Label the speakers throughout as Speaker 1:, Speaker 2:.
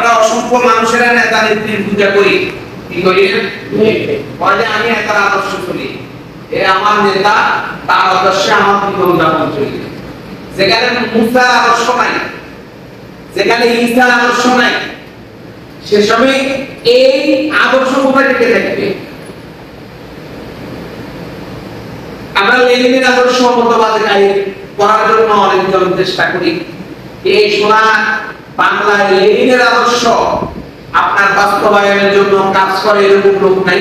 Speaker 1: আমরা অসংখ্য মানুষের নেতা নেত্রীর পূজা করি, কি করি? বলে আমি নেতার আদর্শ চলি, এ আমার নেতা, তার আদর্শে আমার জীবন যাপন চলি। যেখানে মুসার আদর্শ নাই, যেখানে ঈসার আদর্শ নাই, সেসবে এই আদর্শ কোথায় টিকে থাকবে? আমরা লেনিনের আদর্শ মতবাদে করার জন্য অনেকজন চেষ্টা করি। এই সোনা বাংলায় লেনিনের আদর্শ আপনার বাস্তবায়নের জন্য কাজ করে এরকম লোক নাই?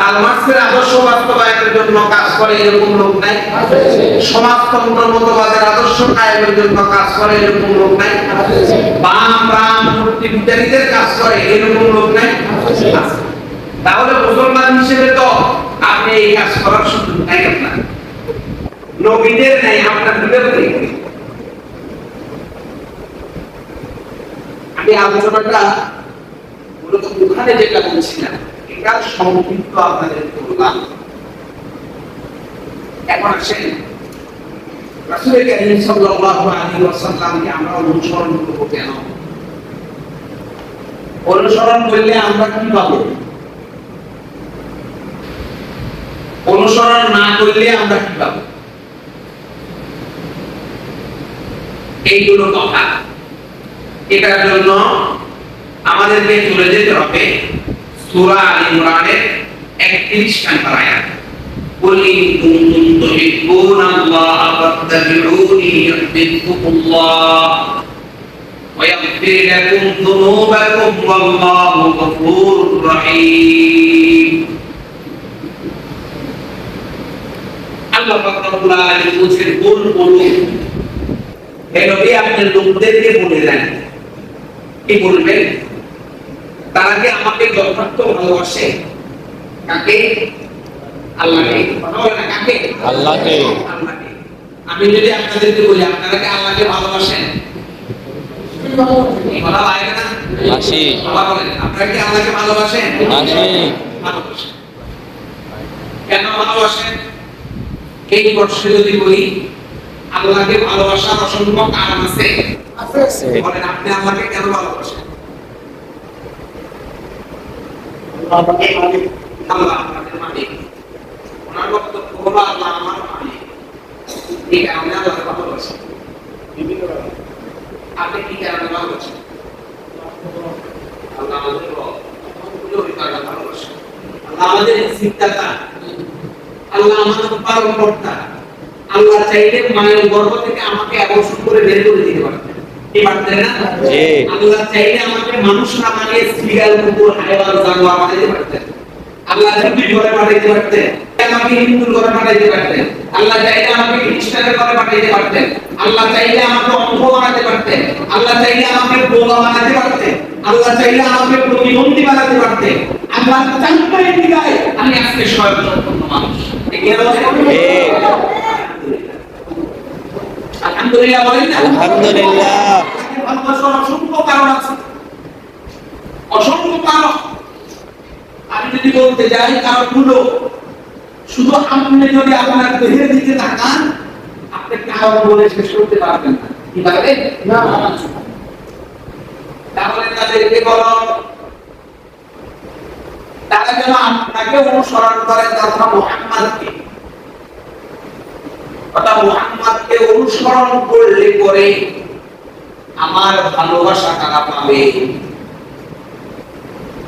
Speaker 1: কার্ল মার্ক্সের আদর্শ বাস্তবায়নের জন্য কাজ করে এরকম লোক নাই? সমাজতন্ত্র মতবাদের আদর্শ কায়েমের জন্য কাজ করে এরকম লোক নাই? বাম মূর্তি পূজারীদের কাজ করে এরকম লোক নাই? তাহলে মুসলমান হিসেবে তো আপনি এই কাজ করার সুযোগ নাই, আপনার নবীদের নাই, আপনার বিবেক নেই। আমি আলোচনাটা মূলত ওখানে যেটা বলছিলাম এটা সংক্ষিপ্ত আপনাদের বললাম। এখন আসেন রাসূল কারীম সাল্লাল্লাহু আলাইহি ওয়াসাল্লামকে আমরা অনুসরণ করব কেন? অনুসরণ করলে আমরা কি পাবো? অনুসরণ না করলে আমরা কি পাবো? এইগুলো কথা। এটার জন্য আমাদেরকে চলে যেতে হবে সূরা আল ইমরানের 31 নম্বর আয়াত। কুল ইন কুনতুম তুহিব্বুনাল্লাহা ফাত্তাবিউনি ইউহিব্বুকুমুল্লাহ ওয়া ইয়াগফির লাকুম যুনুবাকুম ওয়াল্লাহু গফুরুর রহিম। আল্লাহ পাক রব্বুল আলামিন বলেন, বলুন হে নবী আপনি লোকদেরকে বলে দেন, কি বলবেন? তারা কি আমাকে যথার্থ ভালোবাসে? কাকে? আল্লাহকে। কথা বলে না, কাকে?
Speaker 2: আল্লাহকে।
Speaker 1: আল্লাহকে। আমি যদি আপনাদেরকে বলি আপনারা কি আল্লাহকে ভালোবাসেন? কথা লাগে না?
Speaker 2: বাসি।
Speaker 1: আল্লাহ বলেন আপনারা কি আল্লাহকে ভালোবাসেন?
Speaker 2: বাসি।
Speaker 1: ভালোবাসেন। কেন ভালোবাসেন? এই বর্ষে যদি বলি আল্লাহকে ভালোবাসার অসংখ্য কারণ আছে। আছে। বলেন আপনি আল্লাহকে কেন ভালোবাসেন? আল্লাহ আমাদের মালিক। ওনার বক্তব্য হলো আল্লাহ আমার মালিক। এই কারণে আল্লাহকে ভালোবাসেন। আপনি কি কারণে ভালোবাসেন? আল্লাহ আমাদের রব। ওই কারণে ভালোবাসেন। আল্লাহ আমাদের সিদ্ধাতা। আল্লাহ আমাদের পালনকর্তা। আল্লাহ চাইলে মায়ের গর্ভ থেকে আমাকে আকর্ষণ করে বের করে দিতে পারতেন, কি পারতেন না? জি। আল্লাহ চাইলে আমাকে মানুষ না বানিয়ে সিরিয়াল কুকুর হায়ওয়ান জানোয়ার বানাইতে পারতেন। আল্লাহ চাইলে ঘরে পাঠাইতে পারতেন, আমাকে হিন্দুর ঘরে পাঠাইতে পারতেন। আল্লাহ চাইলে আমাকে খ্রিস্টানের ঘরে পাঠাইতে পারতেন। আল্লাহ চাইলে আমাকে অন্ধ বানাতে পারতেন। আল্লাহ চাইলে আমাকে বোবা বানাতে পারতেন। আল্লাহ চাইলে আমাকে প্রতিবন্ধী বানাতে পারতেন। আল্লাহ চাইলে দিগায় আমি আজকে স্বয়ংসম্পূর্ণ মানুষ। ঠিক আছে? আলহামদুলিল্লাহ বলেন না?
Speaker 2: আলহামদুলিল্লাহ।
Speaker 1: ভালোবাসার অসংখ্য কারণ আছে, অসংখ্য কারণ। আমি যদি বলতে যাই কারণগুলো, শুধু আপনি যদি আপনার দেহের দিকে তাকান আপনি কারণ বলে শেষ করতে পারবেন না। কি পারবেন না? তাহলে তাদেরকে বলো তারা যেন আপনাকে অনুসরণ করে তথা মুহাম্মদকে। মুহাম্মদকে অনুসরণ করলে পরে আমার ভালোবাসা তারা পাবে।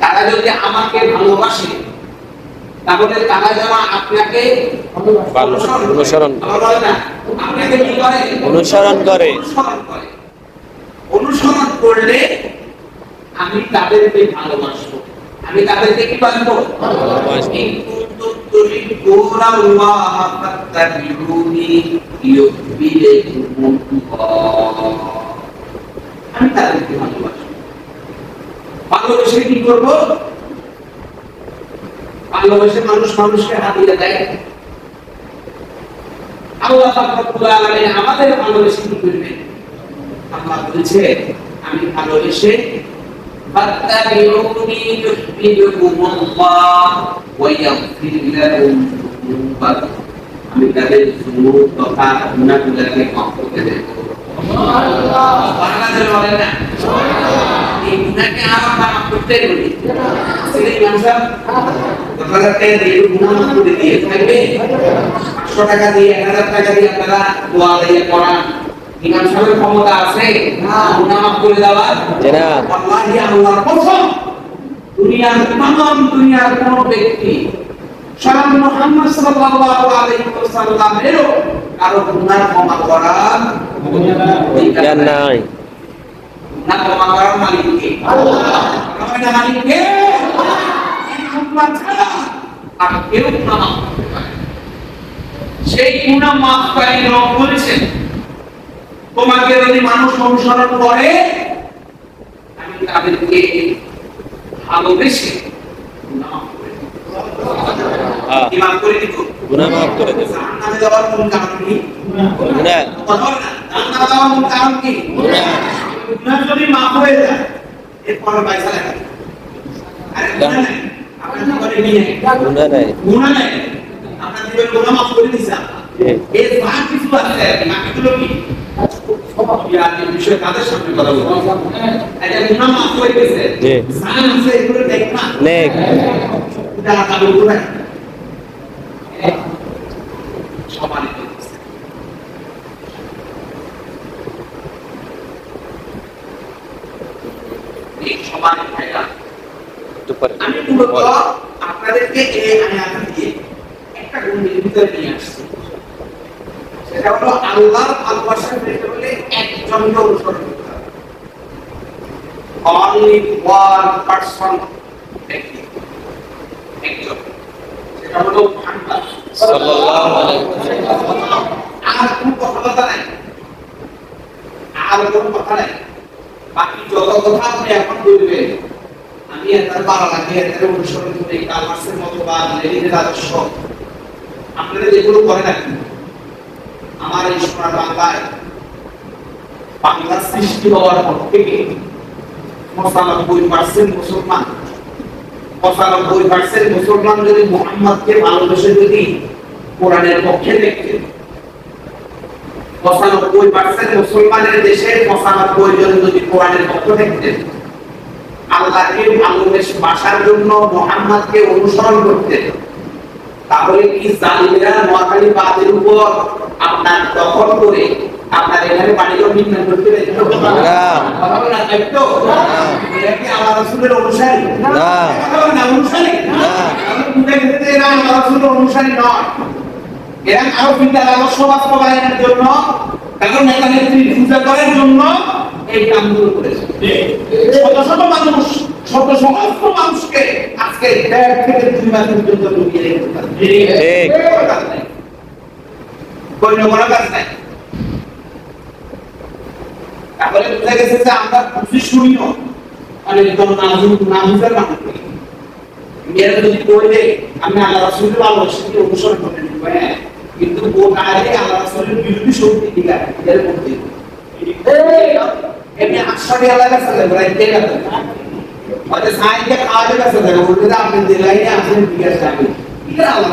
Speaker 1: তারা যদি আমাকে ভালোবাসে তাহলে তারা যেন আপনাকে অনুসরণ করে। আপনাকে কি করে? অনুসরণ করে। অনুসরণ করলে আমি তাদেরকে ভালোবাসবো। আমি তাদেরকে কি বানাবো? ভালোবাসবো। আমি তাদেরকে ভালোবাসবো। ভালোবেসে কি করবো? ভালোবেসে মানুষ মানুষকে হাতিয়ে দেয়। আল্লাহ পাক রব্বুল আলামিন আমাদের ভালোবেসে কি করবেন? আল্লাহ বলেছে আমি ভালোবেসে ফাত্তাবিউনি ইউহিব্বুকুমুল্লাহ ওয়া ইয়াগফির লাকুম যুনুবাকুম। আমি তাদের যুনুব তথা গুনাহগুলোকে মাফ করে দেব। সুবহানাল্লাহ। বাংলাদেশে বলেন না? এই গুনাহকে আর আমরা মাফ করতে পারি সেটা ইমাম সাহেব 10,000 টাকা দিয়ে গুনাহ মাফ করে দিয়ে থাকবে 500 টাকা দিয়ে 1000 টাকা দিয়ে আপনারা দোয়া দিয়ে করান ইমাম সাহেবের ক্ষমতা আছে গুনাহ মাফ করে দেওয়া
Speaker 2: না
Speaker 1: আল্লাহি আল্লাহর কসম দুনিয়ার কোন ব্যক্তি সালাম মুহাম্মদ সাল্লাল্লাহু আলাইহি ওয়াসাল্লামের কারো গুনাহ ক্ষমা করার
Speaker 2: জ্ঞান নাই
Speaker 1: গুনাহ ক্ষমা করার মালিক কে আল্লাহ আমাদের মালিক কে আল্লাহ ছাড়া আর কেউ গুনাহ মাফ করতে পারে সেই গুনাহ মাফকারী রব বলেছেন তোমাকে যদি মানুষ অনুসরণ করে আমি তাদেরকে ভালোবেসে গুনাহ মাফ করে দেব কি মাফ করে দিব
Speaker 2: গুনাহ মাফ করে দেব
Speaker 1: জান্নাতে যাওয়ার কোন কারণ কি
Speaker 2: গুনাহ
Speaker 1: কথা বলেন জান্নাতে যাওয়ার কোন কারণ কি
Speaker 2: গুনাহ
Speaker 1: গুনাহ যদি মাফ হয়ে যায় এরপর পয়সা লাগে আরে গুনাহ নাই আপনার জীবনে নিয়ে
Speaker 2: গুনাহ নাই
Speaker 1: গুনাহ নাই আপনার জীবনে গুনাহ মাফ করে দিয়েছে এর বাকি কিছু আছে বাকিগুলো কি সমাজের বিষয় তাদের সামনে কথা বলবো এটা গুনাহ মাফ করে দিয়েছে
Speaker 2: জি
Speaker 1: সান আছে এগুলো দেখ না
Speaker 2: নেক
Speaker 1: এটা কাবুল করে সম্মানিত এই সম্মানিত ভাইরা আমি মূলত আপনাদেরকে এই আয়াত দিয়ে একটা গুণ ভিতরে নিয়ে আসছি সেটা হলো আল্লাহর ভালোবাসা পেতে হলে একজনকে অনুসরণ করতে হবে only one person একজন সেটা হলো মুহাম্মদ
Speaker 2: সাল্লাল্লাহু আলাইহি ওয়াসাল্লাম
Speaker 1: আর কোনো কথা নাই আর কোনো কথা নাই বাকি যত কথা আপনি এখন বলবেন আমি এটার ভালো লাগে এটার অনুসরণ করি কালমাসের মতো বা লেনিনের আদর্শ আপনারা যেগুলো করে রাখেন আমার এই সোনার বাংলায় বাংলার সৃষ্টি হওয়ার পর থেকে 95% মুসলমান 95% মুসলমান যদি মুহাম্মদকে ভালোবেসে যদি কোরআনের পক্ষে দেখতেন 95% মুসলমানের দেশে 95 জন যদি কোরআনের পক্ষে দেখতেন আল্লাহকে ভালোবেসে বাসার জন্য মুহাম্মদকে অনুসরণ করতেন তাহলে কি জালিমেরা নোয়াখালী বাঁধের উপর আপনার দখল করে আপনার এখানে বাড়িঘর নির্মাণ করতে পারতো কথা বলে না পারতো এরা কি আল্লাহ রাসূলের অনুসারী
Speaker 2: না
Speaker 1: কথা বলে না অনুসারী না আমি বুঝে গেছে এরা আল্লাহ রাসূলের অনুসারী নয় এরা আরো বিদ্যার আদর্শ বাস্তবায়নের জন্য কারণ নেতা নেত্রী পূজা করার জন্য এই কামগুলো করেছে শত শত মানুষ শত সমস্ত মানুষকে আজকে 1.5 থেকে 2 মাস পর্যন্ত লুকিয়ে রেখেছে
Speaker 2: ঠিক
Speaker 1: কোনো কাজ নাই তাহলে বুঝা গেছে যে আমরা খুশি শুনিও অনেকজন নামুজার মানুষ মেয়েরা যদি বলে আমি আল্লাহ রাসূলের ভালোবাসাকে অনুসরণ করে নিব হ্যাঁ কিন্তু ও কাজে আল্লাহ রাসূলের বিরুদ্ধে শক্তি দিলা এর মধ্যে এমনি আশ্রয় আল্লাহ রাসূল বলে দেখা আচ্ছা সাইকে কাজে কাছে দেখা বলতে আপনি দিলাই না আসলে বিকাশ যাবে এটা আল্লাহ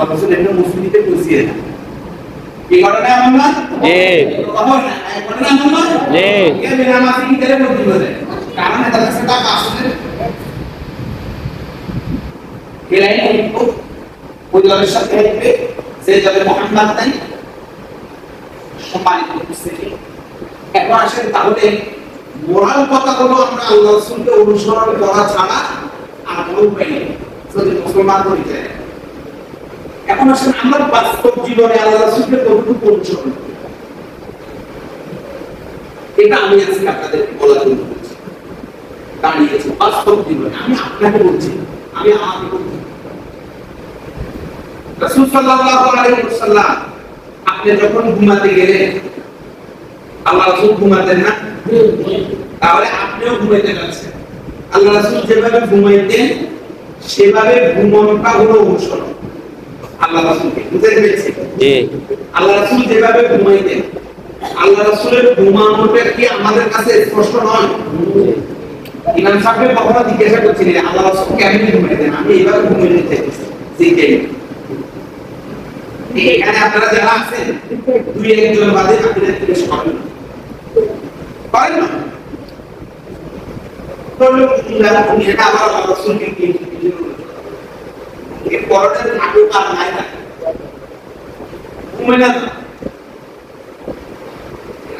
Speaker 1: রাসূল এটা মুসলিমতে কইছে না এই ঘটনা এমন না কথা না ঘটনা এমন না এই বিনা মাসি কি করে বলতে বলে কারণ এটা কাছে টাকা আসলে এলাই না ওই দলের সাথে হবে সে দলের মুহাম্মদ নাই সম্মানিত উপস্থিতি এখন আসেন তাহলে মোরাল কথাগুলো আমরা আল্লাহ রাসূলকে অনুসরণ করা ছাড়া আর কোনো উপায় নেই যদি মুসলমান হই যায় এখন আসেন আমরা বাস্তব জীবনে আল্লাহ রাসূলকে কতটুকু অনুসরণ করি এটা আমি আজকে আপনাদেরকে বলার জন্য বলছি দাঁড়িয়েছি বাস্তব জীবনে আমি আপনাকে বলছি আমি আমাকে বলছি রাসূল সাল্লাল্লাহু আলাইহি ওয়াসাল্লাম আপনি যখন ঘুমাতে গেলেন আল্লাহ রাসূল ঘুমাতেন না তাহলে আপনিও ঘুমাইতে যাচ্ছেন আল্লাহ রাসূল যেভাবে ঘুমাইতেন সেভাবে ঘুমানোটা হলো অনুসরণ আল্লাহ রাসূলকে বুঝতে পেরেছেন
Speaker 2: জি
Speaker 1: আল্লাহ রাসূল যেভাবে ঘুমাইতেন আল্লাহ রাসূলের ঘুমানোটা কি আমাদের কাছে স্পষ্ট নয় ইমাম সাহেব কখনো জিজ্ঞাসা করছিলেন আল্লাহ রাসূল কেমন ঘুমাইতেন আমি এইভাবে ঘুমাইতে চাইছি জিজ্ঞেস এখানে আপনারা যারা আছেন দুই একজন বাদে আপনাদের জিজ্ঞেস করেন না করলে বুঝলাম তুমি এটা আবার আল্লাহ রাসূলকে কি এই পরটা নাটক আর নাই না ঘুমায় না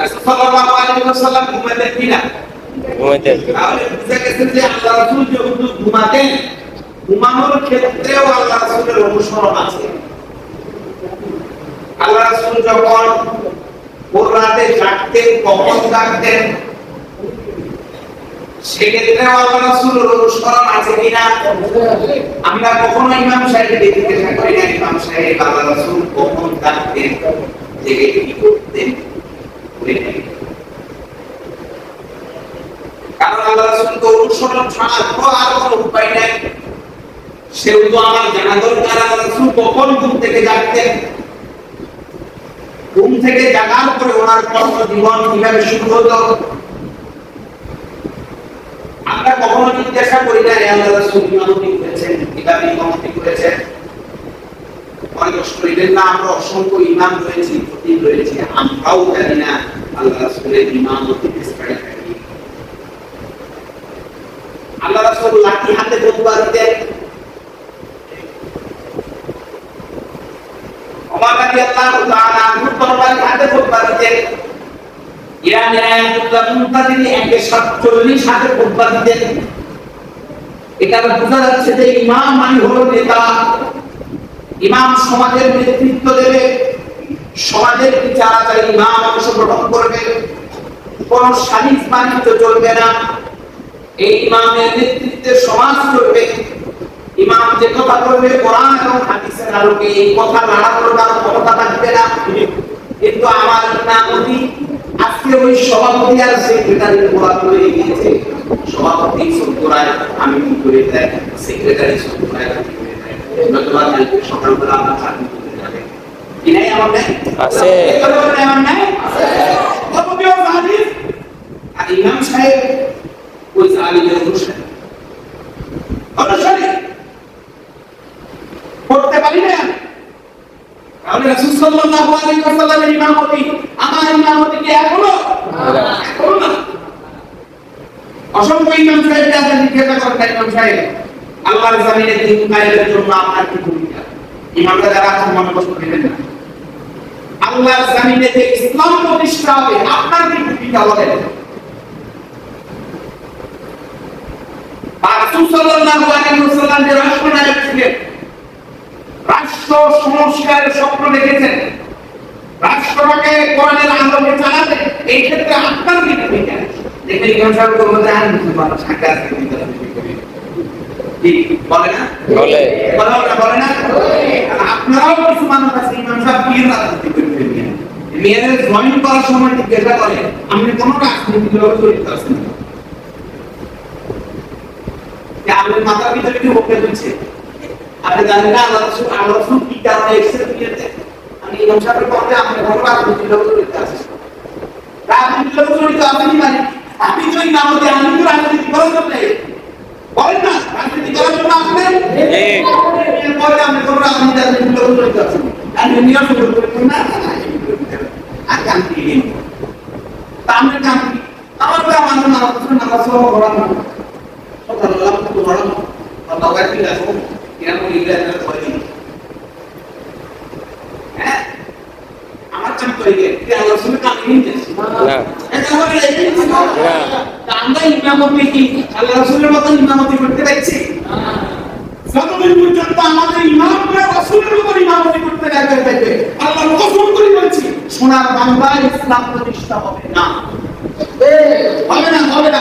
Speaker 1: রাসূল সাল্লাল্লাহু আলাইহি ওয়াসাল্লাম ঘুমাতেন কিনা
Speaker 2: ঘুমাইতেন
Speaker 1: তাহলে বুঝা গেছে যে আল্লাহ রাসূল যখন ঘুমাতেন ঘুমানোর ক্ষেত্রেও আল্লাহ রাসূলের অনুসরণ আছে আল্লাহ রাসূল যখন ভোর রাতে জাগতেন কখন জাগতেন সেক্ষেত্রেও আল্লাহ রাসূলের অনুসরণ আছে কিনা আমরা কখনো ইমাম সাহেবকে জিজ্ঞাসা করি না ইমাম সাহেব আল্লাহ রাসূল কখন জাগতেন জেগে কি করতেন কারণ আল্লাহ রাসূলকে অনুসরণ ছাড়া তো আর কোনো উপায় নাই সেহেতু আমার জানা দরকার আল্লাহ রাসূল কখন ঘুম থেকে জাগতেন ঘুম থেকে জাগার পরে ওনার কর্মজীবন কিভাবে শুরু হতো আমরা কখনো জিজ্ঞাসা করি না আল্লাহ রাসূল ইমামতি করেছেন কিভাবে ইমামতি করেছেন অনেক কষ্ট করিলেন না আমরা অসংখ্য ইমাম রয়েছি খতিব রয়েছে আমরাও জানি না আল্লাহ রাসূলের ইমামতি কিভাবে থাকে আল্লাহ রাসূল লাঠি হাতে খুতবা দিতেন ওমর রাদিয়াল্লাহু তাআলা তরবারি হাতে খুতবা দিতেন ইরানের আয়াতুল্লাহ মুনতাজির 147 হাতে খুতবা দিতেন এটা বোঝা যাচ্ছে যে ইমাম মানে হলো নেতা ইমাম সমাজের নেতৃত্ব দেবে সমাজের বিচার আচারে ইমাম অংশগ্রহণ করবে কোন সালিস বাণিজ্য চলবে না এই ইমামের নেতৃত্বে সমাজ চলবে ইমাম যে কথা বলবে কোরআন এবং হাদিসের আলোকে এই কথা লড়া করার ক্ষমতা থাকবে না কিন্তু আমার ইমামতি আজকে ওই সভাপতি আর সেক্রেটারি বলা করে গিয়েছে সভাপতি সত্তরায় আমি কি করে দেয় সেক্রেটারি সত্তরায় কি করে দেয় নতুবা কালকে সকালবেলা আমরা চাকরি করতে যাবে কি নাই আমার নাই আছে আমার নাই আছে সভাপতি ও হাদিস আর ইমাম সাহেব ওই জালিমের অনুসারী করতে পারি না তাহলে রাসূল সাল্লাল্লাহু আলাইহি ওয়াসাল্লামের ইমামতি আমার ইমামতি কি এখনো না অসংখ্য ইমাম সাহেব যারা জিজ্ঞাসা করেন ইমাম সাহেব আল্লাহর জমিনে দিন কায়েমের জন্য আপনার কি ভূমিকা ইমামরা যারা আছেন মনে কষ্ট নেবেন না আল্লাহর জমিনে যে ইসলাম প্রতিষ্ঠা হবে আপনার কি ভূমিকা বলেন রাসূল সাল্লাল্লাহু আলাইহি ওয়াসাল্লাম যে রাষ্ট্রনায়ক ছিলেন রাষ্ট্র সংস্কারের স্বপ্ন দেখেছেন রাষ্ট্রটাকে কোরআনের আলোকে চালাতে এই ক্ষেত্রে আপনার কি ভূমিকা দেখেন ইমাম সাহেব বলতে আন মুসলমান সাকার কি বলে না বলে না আপনারাও কিছু মানুষ আছে ইমাম সাহেব কি রাজনীতি করবেন মেয়েদের জয়েন করার সময় জিজ্ঞাসা করে আপনি কোন রাজনীতি লোক জড়িত আছেন আমাদের মাথার ভিতরে কি ওকে দিচ্ছে আপনি জানেন না আল্লাহ রাসূল কি কারণে এসেছে দুনিয়াতে আমি ইমাম সাহেবের কথা আমি বলবো রাজনীতি লোক জড়িত আছে রাজনীতি লোক জড়িত আছে মানে আপনি তো ইমামতি আমি তো রাজনীতি করার জন্য বলেন না রাজনীতি করার জন্য আসলেন এরপরে আমি বলবো রাজনীতি লোক জড়িত আছে আমি নিয়ম করতে না আর কান্তি নেই তা আমি কান্তি আমার তো আমার নামাজ পড়া না Allah itu orang atau kan tidak semua yang melihat dan beri. Amat contoh ini, yang Allah suruh kami ini. Nah, kalau kita ini, tanda imam memiliki, Allah Rasulullah makan imam memiliki berterima. Satu minggu contoh amalan imam Rasulullah makan imam memiliki berterima. Allah kosong kali berci. Sunnah bangsa Islam प्रतिष्ठा হবে না। হবে না।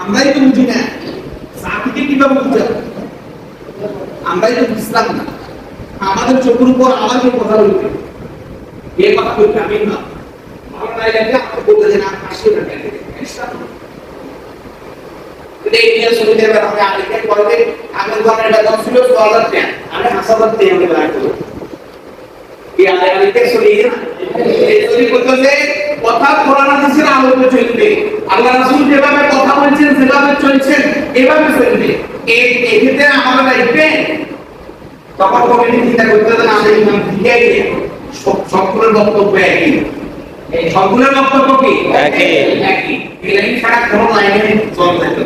Speaker 1: আমরাই তো বুঝি না সাথীকে কিভাবে বুঝতে আমরাই তো বুঝলাম না আমাদের চোখের উপর আমাকে কথা বলতে এই কথা বলতে আমি না আমার নাই লাগে আপনি বলতে দেন না আসে না কেন এই নিয়ে শুনতে হবে আমি আগে বলতে আমি ধরনের বেতন ছিল $1 আমি হাসাবার দিয়ে আমি রাখবো কি আগে শুনিয়ে না এই যদি বলতে কথা কোরআন হাদিসের আলোকে চলবে আল্লাহ রাসূল যেভাবে কথা বলেছেন যেভাবে চলছেন এভাবে চলবে এই ক্ষেত্রে আমাদের লাইফে তখন কমিটি চিন্তা করতে হবে আমাদের ইমাম দিয়াই সকলের বক্তব্য একই এই সকলের বক্তব্য কি একই এই লাইন ছাড়া কোনো লাইন লাইনে জল দিত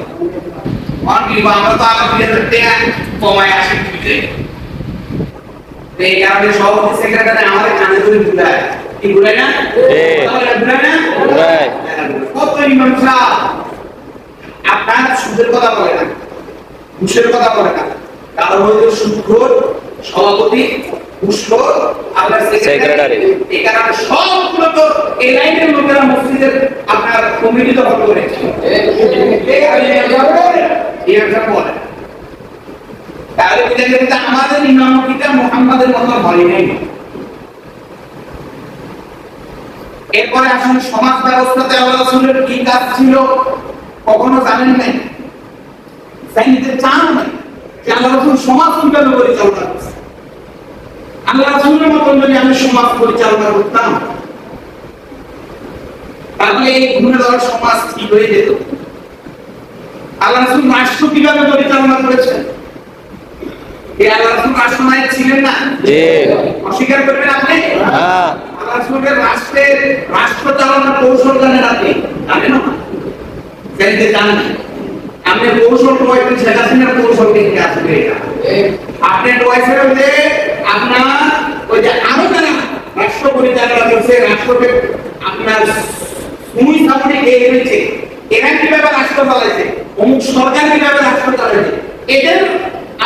Speaker 1: অনেক আমরা তো আগে দিয়ে কমায় আসি দিতে এই কারণে সভাপতি সেক্রেটারি আমাদের কানে ধরে ঘুরায় কি ঘুরায় না ঘুরায় না
Speaker 2: ঘুরায়
Speaker 1: কত ইমাম সাহেব আপনার সুদের কথা বলে না ঘুষের কথা বলে না কারণ হয়তো সুদখোর সভাপতি ঘুষখোর আপনার সেক্রেটারি এই কারণে সবগুলো তো এই লাইনের লোকেরা মসজিদের আপনার কমিটি দখল করেছে তাহলে বুঝা গেছে যে আমাদের ইমামতিটা মুহাম্মাদের মতো হয় নাই। এরপরে আসলে সমাজ ব্যবস্থাতে আল্লাহ রাসূলের কি কাজ ছিল কখনো জানেন নাই, জানতে চান নাই যে আল্লাহ রাসূল সমাজ কিভাবে পরিচালনা করছে। আল্লাহ রাসূলের মতো যদি আমি সমাজ পরিচালনা করতাম তাহলে এই ঘুরে যাওয়ার সমাজ ঠিক হয়ে যেত। আল্লাহ রাসূল রাষ্ট্র কিভাবে পরিচালনা করেছেন, এই আল্লাহ রাসূল রাষ্ট্রনায়ক ছিলেন না?
Speaker 2: জি।
Speaker 1: অস্বীকার করবেন আপনি?
Speaker 2: হ্যাঁ।
Speaker 1: আল্লাহ রাসূলের রাষ্ট্র চালানোর কৌশল জানেন আপনি? জানেন না? জানতে চান না? আপনি কৌশল প্রয়োগ শেখ হাসিনার কৌশল দেখে আসবে এটা। আপনি ডোয়াইছেন যে আপনার ওই যে আরো যারা রাষ্ট্র পরিচালনা করছে, রাষ্ট্রকে আপনার ভূমি সামনে এগিয়ে রয়েছে, এরা কিভাবে রাষ্ট্র চালাইছে, অমুক সরকার কিভাবে রাষ্ট্র চালাইছে, এদের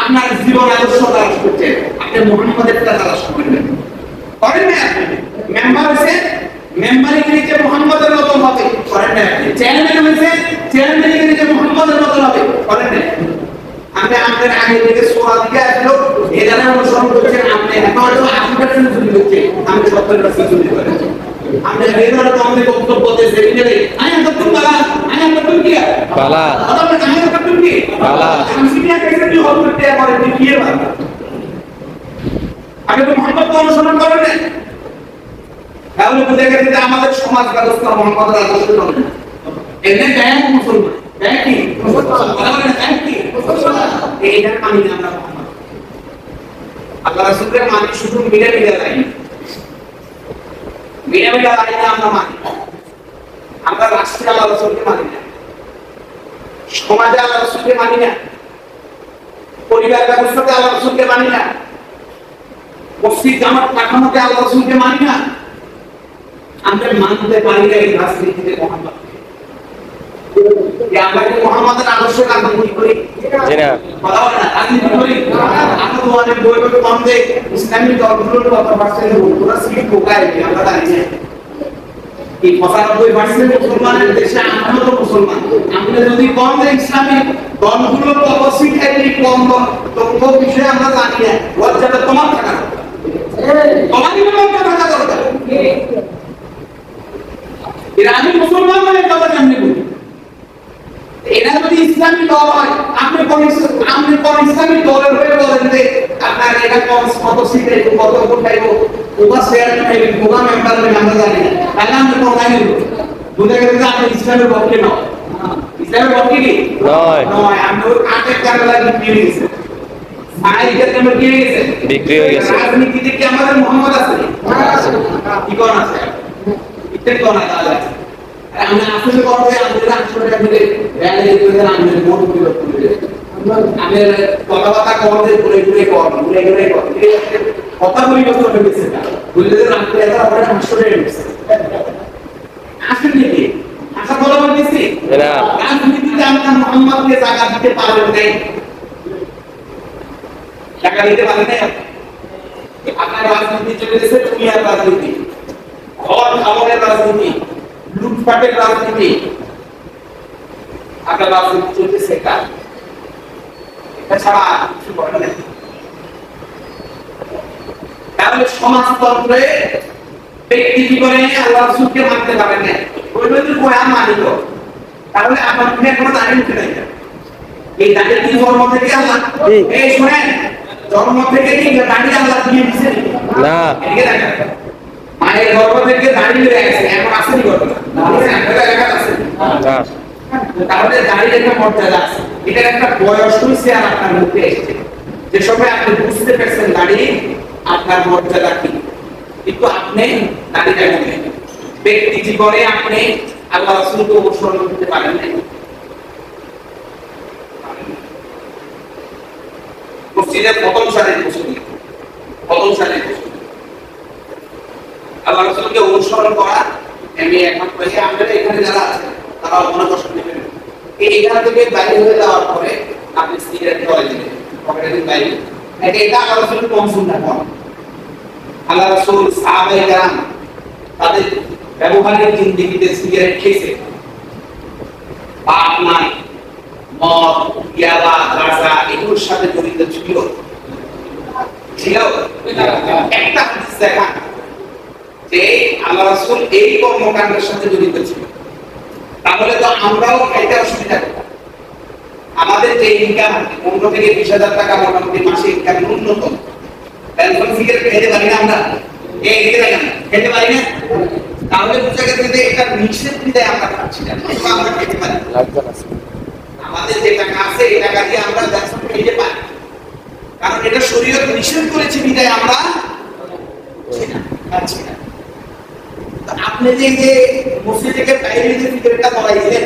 Speaker 1: আপনার জীবন আদর্শ তালাশ করছেন। আপনি মুহাম্মাদের তালাশ করবেন, করেন না? আপনি মেম্বার হয়েছে, মেম্বারি যে মুহাম্মাদের মতো হবে, করেন না? আপনি চেয়ারম্যান হয়েছে, চেয়ারম্যান যে মুহাম্মাদের মতো হবে, করেন না? আপনি আমাদের আগে থেকে সোয়া দিকে আসলো এখানে অনুসরণ করছেন, আপনি এখন হয়তো 80% চুরি করছেন, আমি 70% চুরি করেছি। আপনি বেরোলে তো আমাদের বক্তব্য দিয়েছে এখানে আয়া তো বালা, আয়া তো কি
Speaker 2: বালা,
Speaker 1: আমরা আয়া তো কি
Speaker 2: বালা,
Speaker 1: আমি সিনিয়া কেসে কি হল করতে পারে কি বালা, আগে তো মুহাম্মদ অনুসরণ করেন না। তাহলে বুঝে গেছে যে আমাদের সমাজ ব্যবস্থা মুহাম্মদের আদর্শ নয়। এনে ব্যাংক মুসলমান, ব্যাংক কি মুসলমান, ব্যাংক কি মুসলমান, এইটা মানি না আমরা মুহাম্মদ। আল্লাহ রাসূলের মানি শুধু মিলে মিলে লাইন, মিলে মিলে লাইন আমরা মানি। আমরা রাষ্ট্রে আল্লাহ রাসূলকে মানি না, সমাজে আল্লাহ রাসূলকে মানি না, পরিবার ব্যবস্থাতে আল্লাহ রাসূলকে মানি না, মসজিদ জামাত কাঠামোতে আল্লাহ রাসূলকে মানি না। আমরা মানতে পারি না এই রাজনীতিতে মুহাম্মদ, আমরা কি মুহাম্মাদের আদর্শে রাজনীতি করি?
Speaker 2: জি না।
Speaker 1: কথা বলে না, রাজনীতি করি। আমরা তো অনেক বই বই কম যে ইসলামী দলগুলোর কত পার্সেন্ট ওরা সিট ঢোকায় আমরা জানি না। এই 95% মুসলমানের দেশে আমরা তো মুসলমান, আমরা যদি কম যে ইসলামী দলগুলোর কত সিট একটি কম তো বিষয়ে আমরা জানি না। লজ্জাটা তোমার থাকা দরকার, তোমারই লজ্জা থাকা দরকার। এরা আমি মুসলমান বলে কথা জানি বলি, এরা যদি ইসলামী দল হয় আপনি কোন ইসলামী দলের হয়ে বলেন যে আপনার এটা কত সিটে কত ভোট পাইব, ওটা শেয়ার পাইবে, ওটা মেম্বার হবে, আমরা জানি না। তাহলে আমরা কোন লাইনে বুঝে গেছে যে আপনি ইসলামের পক্ষে নয়। ইসলামের পক্ষে কি নয়, নয়। আপনি ওই কাটের কারণে বিক্রি হয়ে গেছে, সাইকের জন্য কি হয়ে গেছে, বিক্রি হয়ে গেছে। রাজনীতিতে কি আমাদের মুহাম্মদ আছে? কি কোন আছে? ইত্যাদি কোন আছে? আমরা আসলে করবে আমাদের আসলে আমাদের র্যালি করে আমাদের মন বিরোধ করে আমাদের কথাবার্তা করতে ঘুরে কথা বলি বলতে হবে সেটা বললে রাখতে এটা আমরা আসলে আসলে কি আশা বলা বলতেছি না। রাজনীতিতে আমরা মুহাম্মদকে জায়গা দিতে পারবেন নাই, জায়গা দিতে পারবেন নাই। আপনার রাজনীতি চলেছে দুনিয়ার রাজনীতি, ঘর খাবারের রাজনীতি, লুটপাটের রাজনীতি, আপনার রাজনীতি চলতেছে কাজ, এছাড়া কিছু করে না। তাহলে সমাজতন্ত্রে ব্যক্তি জীবনে আল্লাহ রাসূলকে মানতে পারেন না, ওই যদি বয়ান মানিত তাহলে আপনার মুখে কোনো দাঁড়িয়ে উঠে নাই। এই দাঁড়িয়ে কি জন্ম থেকে আল্লাহ, এই শুনেন, জন্ম থেকে কি দাঁড়িয়ে আল্লাহ দিয়ে দিয়েছেন না? এদিকে দেখেন, মায়ের গর্ভ থেকে দাঁড়িয়ে গেছে, এখন আসেনি গর্ভ না, তাহলে দাঁড়িয়ে একটা মর্যাদা আছে, এটার একটা বয়স হয়েছে আর আপনার মুখে এসেছে, যে সময় আপনি বুঝতে পারছেন দাঁড়িয়ে আপনার মর্যাদা কি। কিন্তু আপনি দাঁড়িয়ে রাখবেন ব্যক্তি জীবনে আপনি আল্লাহ রাসূলকে অনুসরণ করতে পারেন না, মসজিদের প্রথম সারির মুসল্লি, প্রথম সারির মুসল্লি আল্লাহ রাসূলকে অনুসরণ করা। আমি এখন কই আমরা এখানে যারা আছেন তারা মনে কষ্ট নেবেন, এইখান থেকে বাইরে হয়ে যাওয়ার পরে আপনি সিগারেট ধরে দিবেন পকেটের বাইরে, এটা আল্লাহ রাসূল কম সুন্নাহ করেন। আল্লাহ রাসূল সাহাবায়ে কেরাম তাদের ব্যবহারিক জিন্দেগিতে সিগারেট খেয়েছে, পান নাই, মদ, ইয়াবা, গাঁজা এগুলোর সাথে জড়িত ছিল। একটা হাদিস দেখান যে আল্লাহ রাসূল এই কর্মকাণ্ডের সাথে জড়িত ছিল, তাহলে তো আমরাও খাইতে অসুবিধা করতাম। আমাদের যে ইনকাম 15 থেকে 20,000 টাকা মোটামুটি মাসে ইনকাম ন্যূনতম, তাহলে সিগারেট খেতে পারি না আমরা, খেতে পারি না। তাহলে বুঝা গেছে যে এটা নিষেধ বিধায় আমরা খাচ্ছি না, আমরা খেতে পারি। আমাদের যে টাকা আছে এই টাকা দিয়ে আমরা ব্যবসা খেতে পারি, কারণ এটা শরীয়ত নিষেধ করেছে বিধায় আমরা খাচ্ছি না। আপনি যে মসজিদ থেকে বাইরে যে সিগারেটটা ধরাইছিলেন,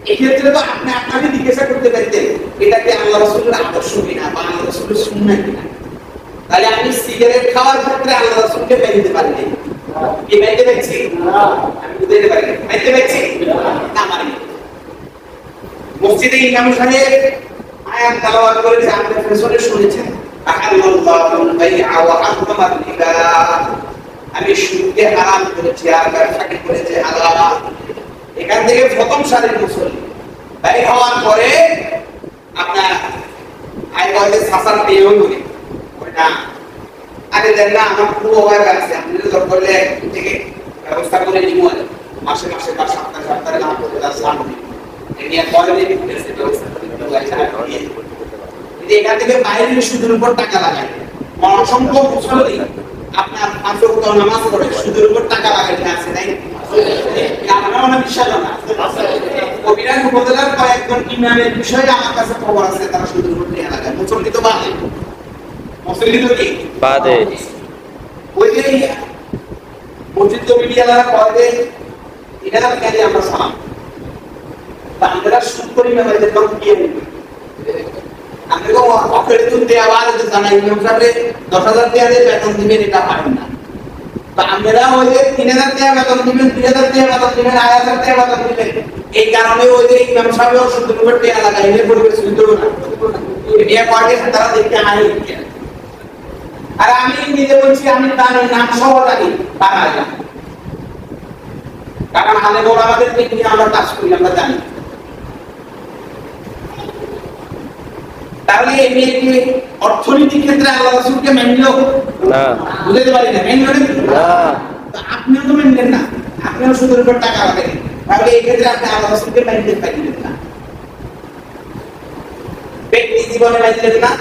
Speaker 1: এই ক্ষেত্রে তো আপনি আপনাকে জিজ্ঞাসা করতে পারতেন এটা কি আল্লাহ রাসূলের আদর্শ কিনা বা আল্লাহ রাসূলের সুন্নাহ কিনা। তাহলে আপনি সিগারেট খাওয়ার ক্ষেত্রে আল্লাহ রাসূলকে বাইরে পারেন কি বাইরে পাচ্ছি না, আমি বুঝাইতে পারি না বাইরে পাচ্ছি না মানে মসজিদে ইমাম সাহেব আয়াত তেলাওয়াত করেছে, আপনি ফেসরে শুনেছেন আল্লাহুল বাইআ ওয়া হারামাল রিবা, আমি সুদকে হারাম করেছি আর ব্যবসাকে করেছি হালাল। এখান থেকে প্রথম সারির মুসল্লি বাইরে হওয়ার পরে আপনার আইওয়াতে সাসার পেয়েও করি না, আরে দেন না আমার খুব অভাব আছে, আপনি জোর করলে থেকে ব্যবস্থা করে দিব, মাসে মাসে বা সপ্তাহে সপ্তাহে লাভ করে আসলাম এনিয়া পরে দিন ব্যবস্থা করে দিব। এখান থেকে বাইরের সুদের উপর টাকা লাগায় অসংখ্য মুসল্লি আপনার 5 ওয়াক্ত নামাজ পড়ে সুদের উপর টাকা লাগাইতে আছে, তাই আমরা মনে বিশ্বাস না। কবিরাজ উপজেলার কয়েকজন ইমামের বিষয়ে আমার কাছে খবর আছে, তারা সুদের উপর টাকা লাগায়, মুসল্লি তো বাদে, মুসল্লি তো কি বাদে। ওই যে মসজিদ কমিটি এলাকা পরে এটা কাজে আমরা সালাম আমরা সুদ করি না ভাই, দেখলাম কি আমরা অফারে তুলতে আবার জানাই ইমাম সাহেব 10,000 টাকা দিয়ে বেতন দিবেন, এটা পারেন না। তো আমরা ওই যে 3,000 টাকা বেতন দিবেন, 2,000 টাকা বেতন দিবেন, 2,000 টাকা বেতন দিবেন, এই কারণে ওই যে ইমাম সাহেব সুদের উপর টাকা লাগায় এর পরিবেশ সুদ দেব না, এটা পার্টি তারা দেখতে আই। আর আমি নিজে বলছি আমি তার নাম সহ জানি পারা যায়, কারণ আলে বড় আমাদের থেকে আমরা কাজ করি, আমরা জানি। তাহলে এই কি অর্থনৈতিক ক্ষেত্রে আল্লাহ রাসূলকে মানলো না, বুঝতে পারি না, মানলো না, আপনিও তো মানলেন না, আপনিও সুদের উপর টাকা লাগাই, তাহলে এই ক্ষেত্রে আপনি আল্লাহ রাসূলকে মানতে পারলেন না, ব্যক্তি জীবনে মানলেন না,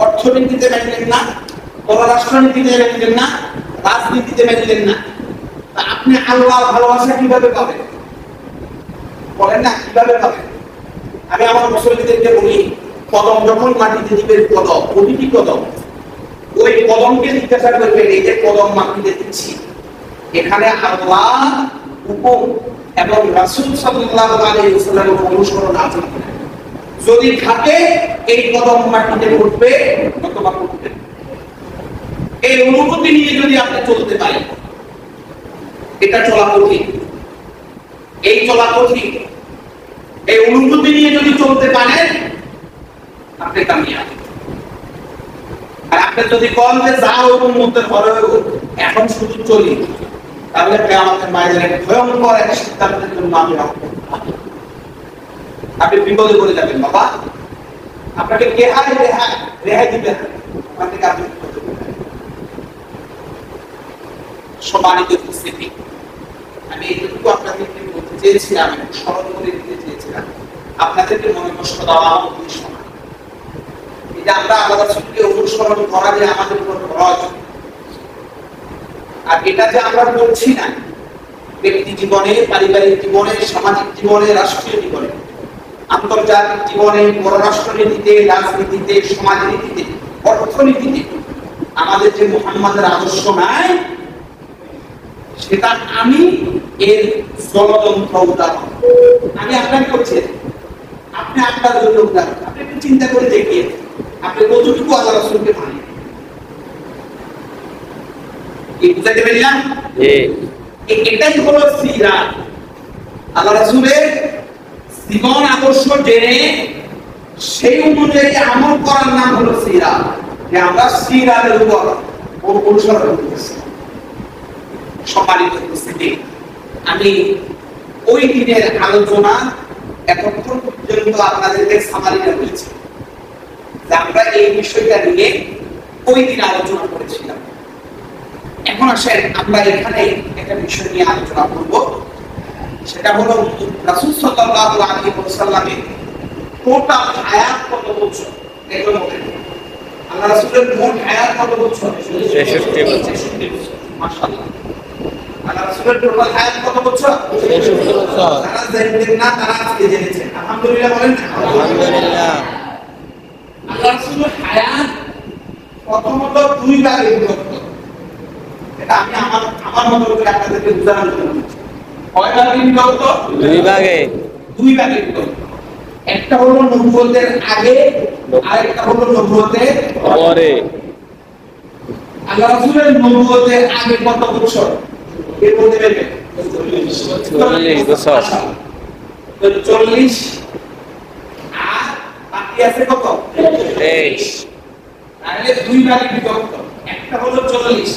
Speaker 1: অর্থনীতিতে মানলেন না, পররাষ্ট্রনীতিতে মানলেন না, রাজনীতিতে মানলেন না। আপনি আল্লাহর ভালোবাসা কিভাবে পাবেন বলেন না, কিভাবে পাবেন? আমি আমার মুসল্লিদেরকে বলি, কদম যখন মাটিতে দিবেন, কদম প্রতিটি কদম ওই কদমকে জিজ্ঞাসা করবেন এই যে কদম মাটিতে দিচ্ছি এখানে আল্লাহ হুকুম এবং রাসূল সাল্লাল্লাহু আলাইহি ওয়াসাল্লামের অনুসরণ আছে কিনা। যদি থাকে এই কদম মাটিতে উঠবে অথবা উঠবে, এই অনুভূতি নিয়ে যদি আপনি চলতে পারেন, এটা চলা কঠিন, এই চলা কঠিন, এই অনুভূতি নিয়ে যদি চলতে পারেন আপনি কামিয়াব। আর আপনি যদি বলেন যে যাও উম্মতের ঘরে এখন শুধু চলি, তাহলে কিয়ামতের ময়দানে ভয়ঙ্কর এক সিদ্ধান্তের জন্য আমি আপনি বিপদে পড়ে যাবেন। বাবা আপনাকে রেহাই দিবেন, আপনাকে আপনি সম্মানিত উপস্থিতি, আমি এইটুকু আপনাদেরকে বলতে চেয়েছিলাম, স্মরণ করে দিতে চেয়েছিলাম, আপনাদেরকে মনে কষ্ট দেওয়া আমাদের সমান। এটা আমরা আল্লাহ রাসূলকে অনুসরণ করা যে আমাদের উপর ফরজ, আর এটা যে আমরা করছি না ব্যক্তি জীবনে, পারিবারিক জীবনে, সামাজিক জীবনে, রাষ্ট্রীয় জীবনে, আন্তর্জাতিক জীবনে, পররাষ্ট্রনীতিতে, রাজনীতিতে, সমাজনীতিতে, অর্থনীতিতে আমাদের যে মুহাম্মাদের আদর্শ নাই, সেটা আমি এর ষড়যন্ত্র উদাহরণ আমি আপনাকে করছি, আপনি আপনার জন্য উদাহরণ। আপনি একটু চিন্তা করে দেখিয়ে আপনি কতটুকু আল্লাহ রাসূলকে মানেন। কি বুঝাতে পারলাম? এটাই হলো সিরাত। আল্লাহ রাসূলের জীবন আদর্শ জেনে সেই অনুযায়ী আমল করার নাম হলো সিরাত। যে আমরা সিরাতের উপর অনুসরণ করতেছি। সম্মানিত উপস্থিতি, আমি ওই দিনের আলোচনা এতক্ষণ পর্যন্ত আপনাদেরকে সামারিটা বলেছি যে আমরা এই বিষয়টা নিয়ে ওই দিন আলোচনা করেছিলাম। এখন আসেন আমরা এখানে একটা বিষয় নিয়ে আলোচনা করব, সেটা হলো রাসূল সাল্লাল্লাহু আলাইহি ওয়াসাল্লামের টোটাল হায়াত কত বছর। দেখুন আল্লাহ রাসূলের মোট হায়াত কত বছর?
Speaker 2: 66 বছর।
Speaker 1: মাশাআল্লাহ। আল্লাহ রাসূলের টোটাল হায়াত কত বছর?
Speaker 2: 66 বছর।
Speaker 1: যারা জানতেন না তারা আজকে জেনেছেন। আলহামদুলিল্লাহ বলেন।
Speaker 2: আলহামদুলিল্লাহ।
Speaker 1: আল্লাহ রাসূলের হায়াত প্রথমত দুই ভাগে বিভক্ত। এটা আমি আমার মতো করে আপনাদেরকে বোঝানোর জন্য বলছি। কয় ভাগে বিভক্ত?
Speaker 2: দুই ভাগে।
Speaker 1: দুই ভাগে বিভক্ত। একটা হলো নবুয়তের আগে, আর একটা হলো নবুয়তের
Speaker 2: পরে।
Speaker 1: আল্লাহ রাসূলের নবুয়তের আগে কত বছর? এর মধ্যে বের
Speaker 2: 40 বছর।
Speaker 1: 40 আর বাকি আছে কত?
Speaker 2: 23।
Speaker 1: তাহলে দুই ভাগে বিভক্ত। একটা হলো 40,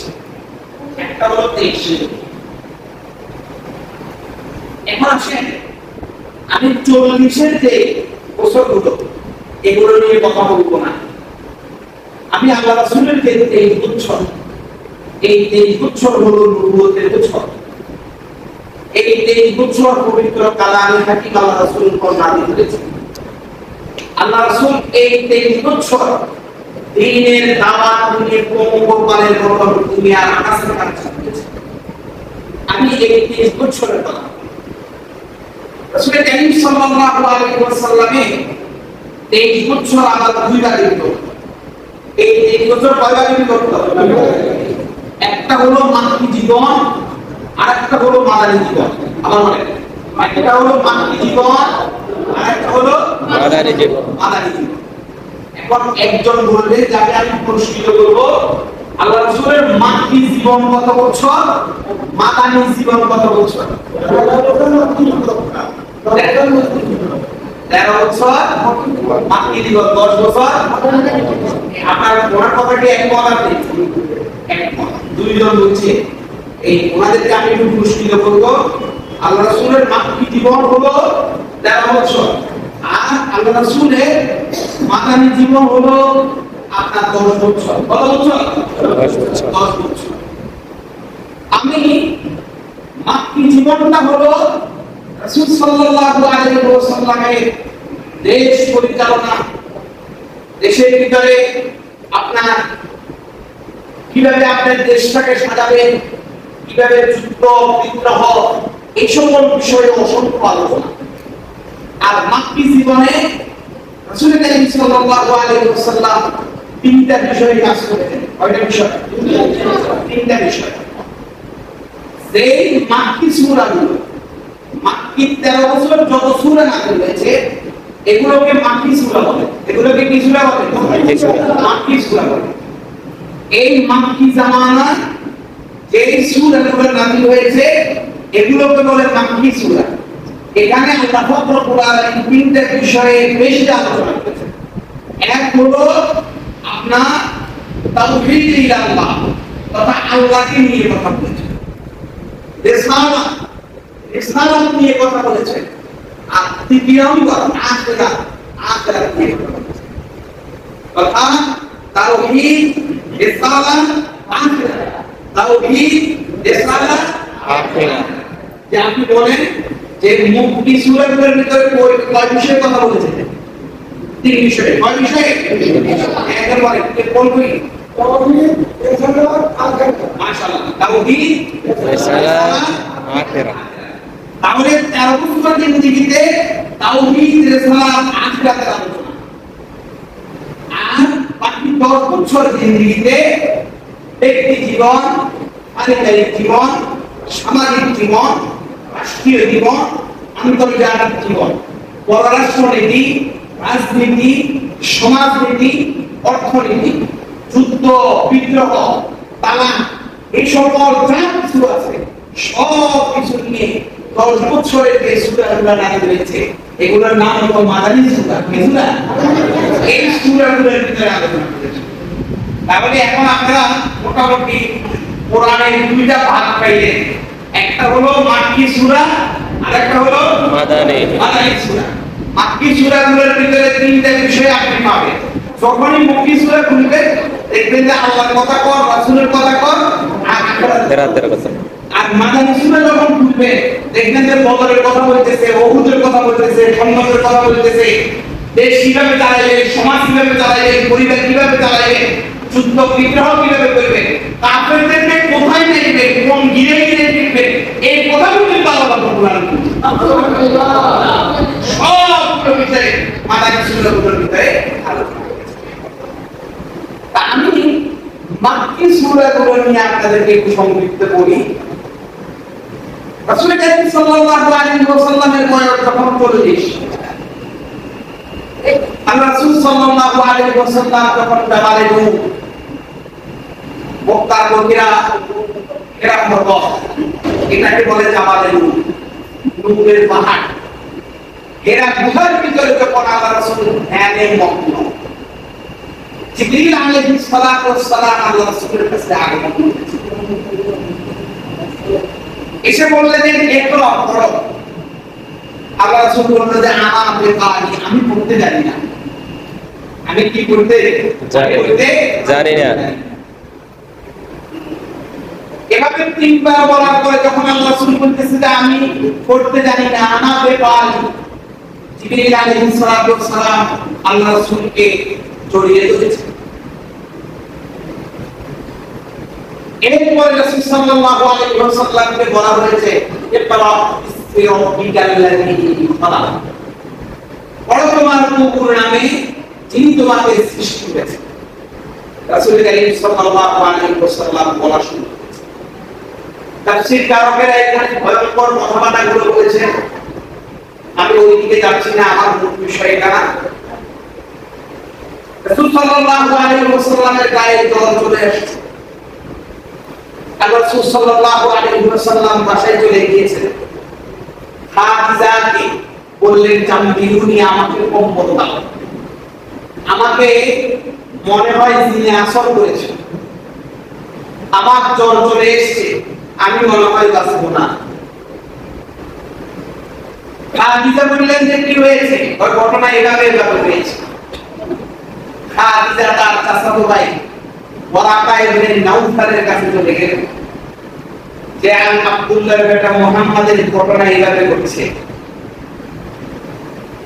Speaker 1: একটা হলো 23। এখন আসেন আমি 40-এর যে বছরগুলো এগুলো নিয়ে কথা বলবো না। আমি আল্লাহ রাসূলের যে 23 বছর, এই 23 বছর হলো নবুয়তের বছর। এই 23 বছর পবিত্র কালামে হাকিম আল্লাহ রাসূলের উপর নাযিল হয়েছে। আল্লাহ রাসূল এই 23 বছর দ্বীনের দাওয়াত নিয়ে কোমরবানের মতো দুনিয়ার আকাশে কাজ করেছে। আমি এই 23 বছরের কথা রাসূল কারীম সাল্লাল্লাহু আলাইহি ওয়াসাল্লামের 23 বছর আবার দুই ভাগে বিভক্ত। এই 23 বছর কয় ভাগে বিভক্ত? একটা হলো মাক্কি জীবন, আর একটা হলো মাদানী জীবন। আমার মনে একটা হলো মাক্কি জীবন, আর একটা হলো
Speaker 2: মাদানী জীবন।
Speaker 1: মাদানী জীবন। এখন একজন বলবে যাকে আমি পুরস্কৃত করব, আল্লাহ রাসূলের মাক্কি জীবন কত বছর, মাদানী জীবন কত বছর? 13 বছর। মাক্কি জীবন 10 বছর। আপনার ওনার কথা কি একমত আপনি? একমত। দুইজন বলছে এই ওনাদেরকে আমি একটু পুরস্কৃত করব। আল্লাহ রাসূলের মাক্কি জীবন হলো 13 বছর, আর আল্লাহ রাসূলের মাদানী জীবন হলো আপনার 10 বছর। কত বছর?
Speaker 2: 10 বছর।
Speaker 1: 10 বছর। আমি মাক্কি জীবনটা হলো রাসূল সাল্লাল্লাহু আলাইহি ওয়াসাল্লামের দেশ পরিচালনা, দেশের ভিতরে আপনার কিভাবে আপনার দেশটাকে সাজাবেন, কিভাবে যুদ্ধ বিগ্রহ, এই সকল বিষয়ে অসংখ্য আলোচনা। আর মাক্কি জীবনে রাসূল কারীম সাল্লাল্লাহু আলাইহি ওয়াসাল্লাম তিনটা বিষয়ে কাজ করেছেন। কয়টা বিষয়? তিনটা বিষয়। সেই মাক্কি সূরাগুলো, মাক্কি 13 বছর যত সূরা নাযিল হয়েছে এগুলোকে মাক্কি সূরা বলে। এগুলোকে কি সূরা বলে? মাক্কি সূরা বলে। এই মাক্কি জামানায় যে সূরাগুলো নাযিল হয়েছে এগুলোকে বলে মাক্কি সূরা। এখানে আল্লাহ পাক রব্বুল আলামিন তিনটা বিষয়ে বেশি আলোচনা করেছেন। এক হলো আপনার তাওহীদ ইলাল্লাহ, তথা আল্লাহকে নিয়ে কথা বলেছেন। রিসালাত নিয়ে কথা বলেছেন। আর তৃতীয় নম্বর আখিরাত নিয়ে কথা বলেছেন। অর্থাৎ তাওহীদ, রিসালাত, আখিরাত। তাওহীদ, রিসালাত, আখিরাত। যে আপনি বলেন যে মুক্তি সূরাগুলোর ভিতরে কয় বিষয়ে কথা বলেছেন? তিন বিষয়ে। কয় বিষয়ে? একবার বলেন কোন কই? তাওহীদ, রিসালাত, আখিরাত। মাশাআল্লাহ। তাওহীদ, রিসালাত, আখিরাত। তাহলে 13 বছর জিন্দেগিতে তাওহীদ, রিসালাত, আখিরাতের আলোচনা। আর বাকি 10 বছর জিন্দেগিতে ব্যক্তি জীবন, পারিবারিক জীবন, সামাজিক জীবন, রাষ্ট্রীয় জীবন, আন্তর্জাতিক জীবন, পররাষ্ট্র নীতি, রাজনীতি, সমাজনীতি, অর্থনীতি, যুদ্ধ, বিদ্রোহ, তালাক, এই সকল যা কিছু আছে সব কিছু নিয়ে 10 বছরের যে সূরাগুলো নাযিল হয়েছে এগুলোর নাম হলো মাদানী সূরা। কি সূরা? এই সূরাগুলোর ভিতরে আলোচনা করেছে। তাহলে এখন আমরা মোটামুটি কোরআনের দুইটা ভাগ পাইলেন, একটা হলো মাক্কি সূরা আর একটা হলো
Speaker 2: মাদানী
Speaker 1: সূরা। মাক্কি সূরাগুলোর ভিতরে তিনটা বিষয় আপনি পাবেন। যখনই মাক্কি সূরা খুলবেন দেখবেন যে আল্লাহর কথা কর, রাসূলের কথা কর আর
Speaker 2: ফেরাতের কথা।
Speaker 1: আর মাদানী সূরা যখন খুলবেন দেখবেন যে বদরের কথা বলতেছে, উহুদের কথা বলতেছে, খন্দকের কথা বলতেছে, দেশ কিভাবে চালাইবে, সমাজ কিভাবে চালাইবে, পরিবার কিভাবে চালাইবে, যুদ্ধ বিগ্রহ কিভাবে করবে, কাফেরদেরকে কোথায় নেবে, কোন গিরে গিরে নেবে, এই কথাগুলো কিন্তু আল্লাহ কোরআনে বলছে। সবগুলো ভিতরে মাদানী সূরাগুলোর ভিতরে আলোচনা করেছে। তা আমি মাক্কি সূরাগুলো নিয়ে আপনাদেরকে একটু সংক্ষিপ্ত বলি। রাসূল কারীম সাল্লাল্লাহু আলাইহি ওয়াসাল্লামের বয়স যখন 40, আল্লাহ রাসূল সাল্লাল্লাহু আলাইহি ওয়াসাল্লাম যখন জাবালে নূর, মক্কার লোকেরা এরা পর্বত, এটাকে বলে জাবালে নূর, নূরের পাহাড়, এরা গুহার ভিতরে যখন আল্লাহ রাসূল ধ্যানে মগ্ন, জিবরিল আলাইহিস সালাতু ওয়াস সালাম আল্লাহ রাসূলের কাছে আগমন করেছে। এসে বললেন যে ইকরা পড়ো। আল্লাহ রাসূল বললেন যে আমি পড়তে জানি না। আমি কি করতে
Speaker 2: জানি না।
Speaker 1: এভাবে তিনবার বলার পরে যখন আল্লাহ রাসূল বলতেছে যে আমি পড়তে জানি না, আনা বেকারি, জিবরিল আলাইহিস সালাতু ওয়াস সালাম আল্লাহ রাসূলকে জড়িয়ে ধরেছে। এরপরে রাসূল সাল্লাল্লাহু আলাইহি ওয়াসাল্লামকে বলা হয়েছে ইকরা বিসমি রাব্বিকাল্লাযী খালাক, পড়ো তোমার প্রভুর নামে যিনি তোমাকে সৃষ্টি করেছেন। রাসূল কারীম সাল্লাল্লাহু আলাইহি ওয়াসাল্লাম বলা শুরু করেছেন। তাফসীর কারকেরা এখানে ভয়ঙ্কর কথাবার্তাগুলো বলেছেন, আমি ওই দিকে যাচ্ছি না, আমার মূল বিষয় এটা না। রাসূল সাল্লাল্লাহু আলাইহি ওয়াসাল্লামের গায়ে জ্বর চলে আসছে। আল্লাহ রাসূল সাল্লাল্লাহু আলাইহি ওয়াসাল্লাম বাসায় চলে গিয়েছেন। খাদিজাকে বললেন জামবিরুনি, আমাকে কম্বল দাও, আমাকে মনে হয় জিনে আসর করেছে, আমার জ্বর চলে এসেছে, আমি মনে হয় বাঁচব না। খাদিজা বললেন যে কি হয়েছে? ওই ঘটনা এভাবে হয়েছে। খাদিজা তার চাচাতো ভাই ওয়ারাকা ইবনে নাউফালের কাছে চলে গেলেন যে আব্দুল্লাহর বেটা মুহাম্মাদের ঘটনা এইভাবে ঘটছে।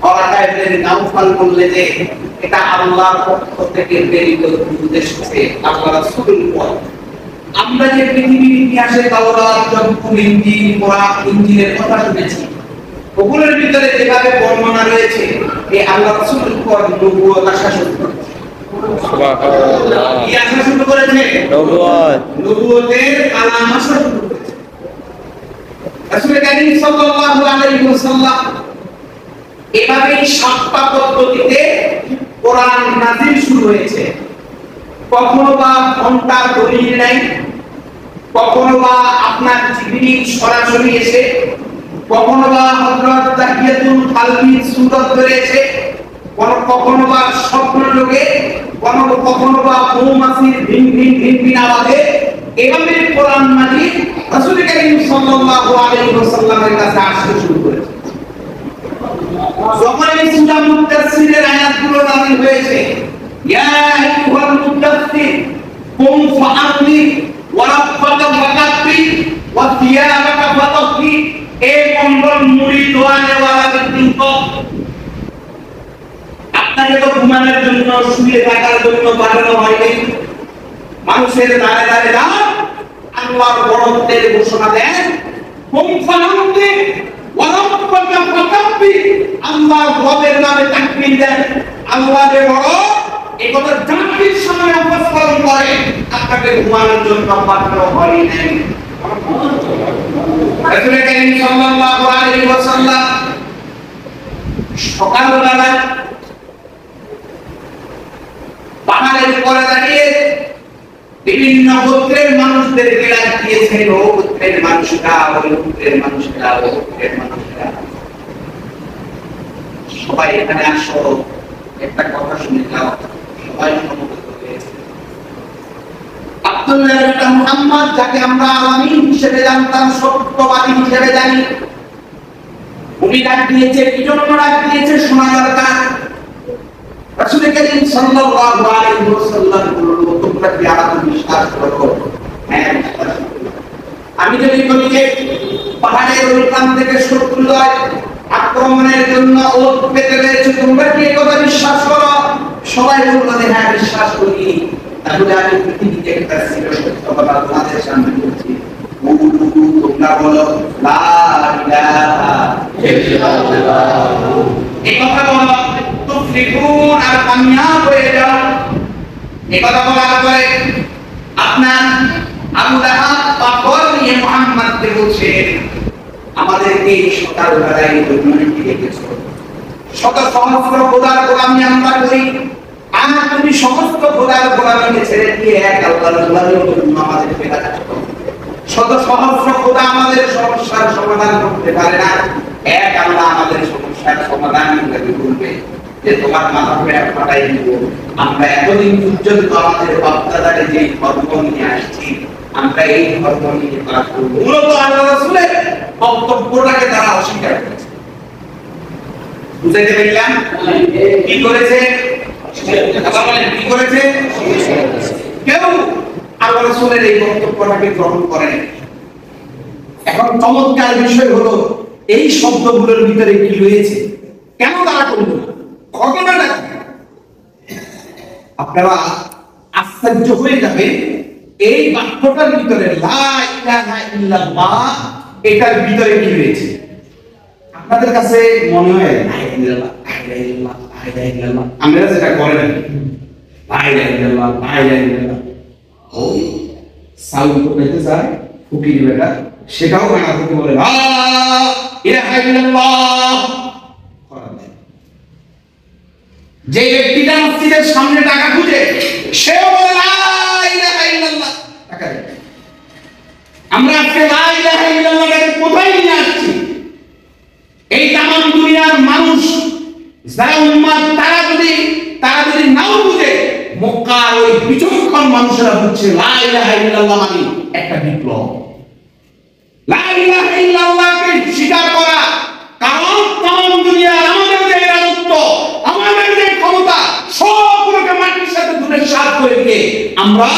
Speaker 1: ওয়ারাকা ইবনে নাউফাল বললেন যে এটা আল্লাহর পক্ষ থেকে প্রেরিত নির্দেশ, আল্লাহ রাসূল বলেন আমরা যে পৃথিবীর ইতিহাসে তাওরাত, জবুর, ইনজিল, কোরআন, ইনজিলের কথা শুনেছি, ওগুলোর ভিতরে যেভাবে বর্ণনা রয়েছে এই আল্লাহ রাসূলের উপর নবুয়ত আসা শুরু করেছে। সুবহানাল্লাহ। কি আসা শুরু করেছে? নবুয়ত। নবুয়তের আলাম আসা শুরু করেছে। রাসূল কারীম সাল্লাল্লাহু আলাইহি ওয়াসাল্লাম এভাবে সাতটা পদ্ধতিতে কোরআন নাযিল শুরু হয়েছে। কখনো বা ঘন্টার দলিল নাই, কখনো বা আপনার জিবরিল সরাসরি এসে, কখনো বা হযরত তাহিয়াতুল কালবির সূরত রয়েছে, কখনো বা স্বপ্ন যোগে, কখনো বা মৌমাছির ভিন ভিন ভিন ভিন আওয়াজে, এভাবে কোরআন মাজিদ রাসূল কারীম সাল্লাল্লাহু আলাইহি ওয়াসাল্লামের কাছে আসতে শুরু করেছে। যখন এই সূরা মুদাসসিরের আয়াতগুলো নাযিল হয়েছে, ইয়া আইয়ুহাল মুদাসসির কুম ফাআনজির ওয়া রাব্বাকা ফাকাব্বির ওয়া সিয়াবাকা ফাতাহহির, এ কম্বল মুড়ি দোয়ানে ওয়ালা কিন্তু আপনাকে তো ঘুমানোর জন্য, শুয়ে থাকার জন্য পাঠানো হয়নি। মানুষের দাঁড়ে দাঁড়ে দাঁড় আল্লাহর বড়ত্বের ঘোষণা দেন, কুম ফাআনজির ওয়া রাব্বাকা ফাকাব্বির, আল্লাহর রবের নামে তাকবীর দেন, আল্লাহ যে বড় এই কথা জাতির সামনে উপস্থাপন করে, আপনাকে ঘুমানোর জন্য পাঠানো হয়নি। রাসূল কারীম সাল্লাল্লাহু আলাইহি ওয়াসাল্লাম সকালবেলা পাহাড় করে দাঁড়িয়ে বিভিন্ন গোত্রের মানুষদেরকে ডাক দিয়েছেন, ও গোত্রের মানুষরা, ওই গোত্রের মানুষরা, ও গোত্রের মানুষরা, সবাই এখানে আসো, একটা কথা শুনে যাও। সবাই সমবেত হয়েছে। আব্দুল্লাহ ইবনে মুহাম্মদ, যাকে আমরা আলামিন হিসেবে জানতাম, সত্যবাদী হিসেবে জানি, উনি ডাক দিয়েছে, কি জন্য ডাক দিয়েছে শোনা দরকার। রাসূল করিম সাল্লাল্লাহু আলাইহি ওয়াসাল্লাম বলল, তোমরা কি আমাকে বিশ্বাস করো? হ্যাঁ, বিশ্বাস করি। আমি যদি বলি যে পাহাড়ের ওই প্রান্ত থেকে শত্রুদল আক্রমণের জন্য ওঠ পেতে রয়েছে, তোমরা কি এই কথা বিশ্বাস করো? সবাই বলল যে হ্যাঁ, বিশ্বাস করি। তাহলে আমি পৃথিবীতে একটা সত্য কথা তোমাদের সামনে বলছি, তোমরা বলো লা ইলাহা ইল্লাল্লাহ। এই কথা বলো, তুফলিহুন, আর কামিয়াব হয়ে যাও। এই কথা বলার পরে আপনার আবু লাহাব পাথর নিয়ে মুহাম্মদকে বলছে, আমাদেরকে সকালবেলায় দুনিয়ায় ডেকেছো, শত সহস্র খোদার গোলামি আমরা করি, আর তুমি সমস্ত খোদার গোলামিকে ছেড়ে দিয়ে এক আল্লাহর গোলামির জন্য আমাদেরকে ডাকছো। শত সহস্র খোদা আমাদের সমস্যার সমাধান করতে পারে না, এক আল্লাহ আমাদের সমস্যার সমাধান করবে। যে তোমার মাথা পেট ফাটাই দিব। আমরা এতদিন পর্যন্ত আমাদের বাপ-দাদাকে যে ধর্ম নিয়ে আসছি, আমরা এই ধর্ম নিয়ে কাজ করব। মূলত আল্লাহ রাসূলের বক্তব্যটাকে তারা অস্বীকার করেছে। বুঝাইতে পারলাম কি করেছে? আবার বলেন কি করেছে? কেউ আল্লাহ রাসূলের এই বক্তব্যটাকে গ্রহণ করে না। এখন চমৎকার বিষয় হলো, এই শব্দগুলোর ভিতরে কি রয়েছে, কেন তারা করলো না, ঘটনাটা আপনারা আশ্চর্য হয়ে যাবে। এই বাক্যটার ভিতরে লা ইলাহা ইল্লাল্লাহ, এটার ভিতরে কি রয়েছে আপনাদের কাছে মনে হয়? লা ইলাহা ইল্লাল্লাহ, লা ইলাহা ইল্লাল্লাহ, আমরা যেটা করেন লা ইলাহা ইল্লাল্লাহ, লা ইলাহা ইল্লাল্লাহ, ও সাউন্ড করতে যায় ফকির বেটা, সেটাও গানা থেকে বলে লা ইলাহা ইল্লাল্লাহ। যে ব্যক্তিটা মসজিদের সামনে টাকা খুঁজে, সেও বলে লা ইলাহা ইল্লাল্লাহ, টাকা দেয়। আমরা আজকে লা ইলাহা ইল্লাল্লাহকে কোথায় নিয়ে আসছি? এই তামাম দুনিয়ার মানুষ যারা উম্মাত, তারা যদি নাও বুঝে, মক্কার ওই বিচক্ষণ মানুষেরা বুঝছে লা ইলাহা ইল্লাল্লাহ মানে একটা বিপ্লব। লা ইলাহা ইল্লাল্লাহকে স্বীকার করা, কারণ তামাম দুনিয়ার আমাদের যে রাজত্ব, আমাদের যে ক্ষমতা, সবগুলোকে মাটির সাথে ধুলে সাত করে দিয়ে আমরা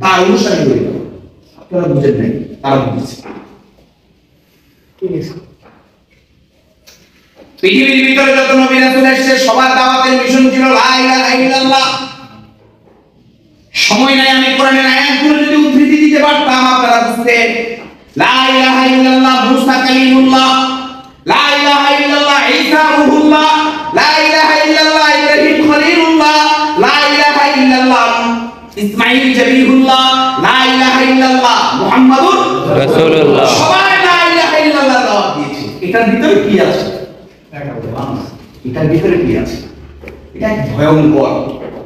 Speaker 1: তার অনুসারী হয়ে যাব। আপনারা বুঝেন নাই, তারা বুঝছে। ঠিক আছে, পৃথিবীর ভিতরে যত নবী রাসূল এসেছে, সবার দাওয়াতের মিশন ছিল লা ইলাহা ইল্লাল্লাহ। সময় নাই, আমি কোরআনের আয়াতগুলো যদি উদ্ধৃতি দিতে পারতাম আপনারা বুঝতেন। লা ইলাহা ইল্লাল্লাহ মুসা কালিমুল্লাহ, লা ইলাহা ইল্লাল্লাহ ঈসা রূহুল্লাহ, লা ইলাহা ইল্লাল্লাহ ইব্রাহিম খলিলুল্লাহ, লা ইলাহা ইল্লাল্লাহ ইসমাঈল জবিহুল্লাহ, লা ইলাহা ইল্লাল্লাহ মুহাম্মাদুর রাসূলুল্লাহ। সবাই লা ইলাহা ইল্লাল্লাহ দাওয়াত দিয়েছে। এটার ভিতরে কি আছে? এটার ভিতরে কি আছে? এটা এক ভয়ঙ্কর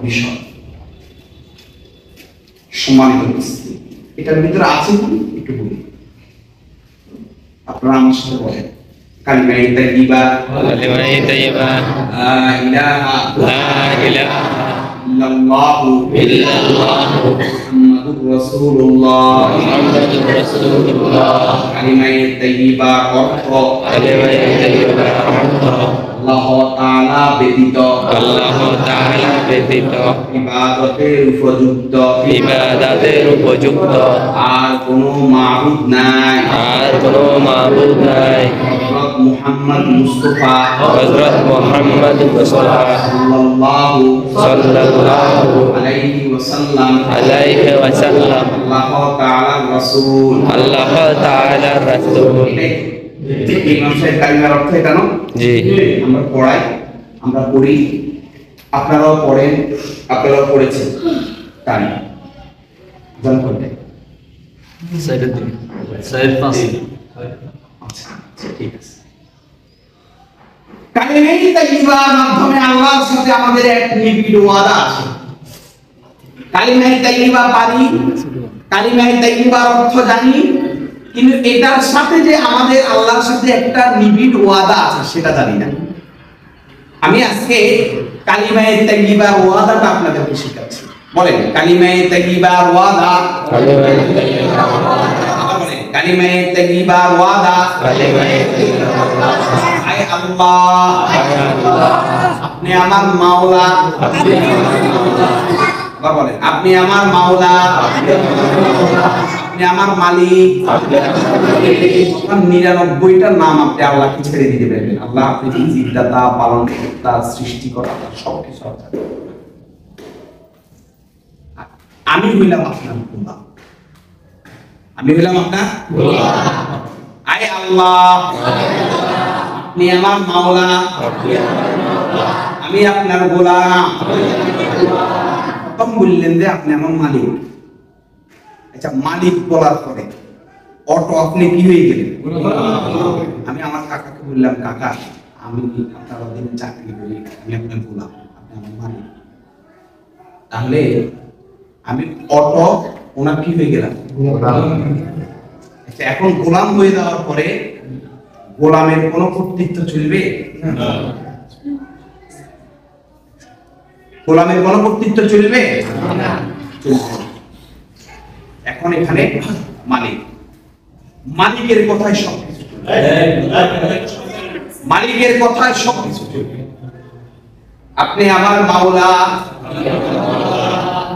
Speaker 1: বিষয়। সম্মানিত উপস্থিতি, এটার ভিতরে আছে কি একটু বলি, আপনারা আমার সাথে বলেন। কালিমায়ে তাইয়্যিবা, কালিমায়ে তাইয়্যিবা, লা ইলাহা ইল্লাল্লাহু মুহাম্মাদুর রাসূলুল্লাহ, কালিমায়ে তাইয়্যিবা অর্থ, আল্লাহ তাআলা ব্যতীত, ইবাদতের উপযুক্ত আর কোনো মাবুদ নাই, হযরত মুহাম্মদ মুস্তাফা সাল্লাল্লাহু আলাইহি ওয়াসাল্লাম আল্লাহ তাআলার রাসূল। ইমাম সাহেব কালিমার অর্থ এটা না? জি, আমরা পড়াই, আমরা পড়ি, আপনারাও পড়েন, আপনারাও পড়েছেন। তাই জান করতে সাইডের দিকে, সাইড পাঁচ। আচ্ছা, ঠিক আছে। কালিমায়ে তাইয়্যিবার মাধ্যমে আল্লাহর সাথে আমাদের এক নিবিড় ওয়াদা আছে। কালিমায়ে তাইয়্যিবা পারি, কালিমায়ে তাইয়্যিবার অর্থ জানি, কিন্তু এটার সাথে যে আমাদের আল্লাহর সাথে একটা নিবিড় ওয়াদা আছে সেটা জানি না। আমি আজকে কালিমায়ে তাইয়্যিবার ওয়াদাটা আপনাদেরকে শেখাচ্ছি। বলেন কালিমায়ে তাইয়্যিবার ওয়াদা, বলেন কালিমায়ে তাইয়্যিবার ওয়াদা। আয় আল্লাহ, আপনি আমার মাওলা, বলেন আপনি আমার মাওলা, আপনি আমার মালিক। 99টা নাম আপনি আল্লাহকে ছেড়ে দিতে পারবেন। আল্লাহ আপনি জীবদাতা, পালনকর্তা, সৃষ্টিকর্তা, সবকিছু আছেন। আমি হইলাম আপনার গোলাম, আমি হইলাম আপনার গোলাম। আয় আল্লাহ, আপনি আমার মাওলা, আমি আপনার গোলাম। তখন বললেন যে আপনি আমার মালিক। আচ্ছা, মালিক বলার পরে অটো আপনি কি হয়ে গেলেন? আমি আমার কাকাকে বললাম, কাকা আমি আপনার অধীনে চাকরি করি, আমি আপনার গোলাম, আপনি আমার মালিক। তাহলে আমি অটো ওনার কি হয়ে গেলাম? আচ্ছা, এখন গোলাম হয়ে যাওয়ার পরে গোলামের কোনো কর্তৃত্ব চলবে? গোলামের কোনো কর্তৃত্ব চলবে না। এখন এখানে মালিক, মালিকের কথায় সবকিছু, মালিকের কথায় সবকিছু চলবে। আপনি আমার মাওলা,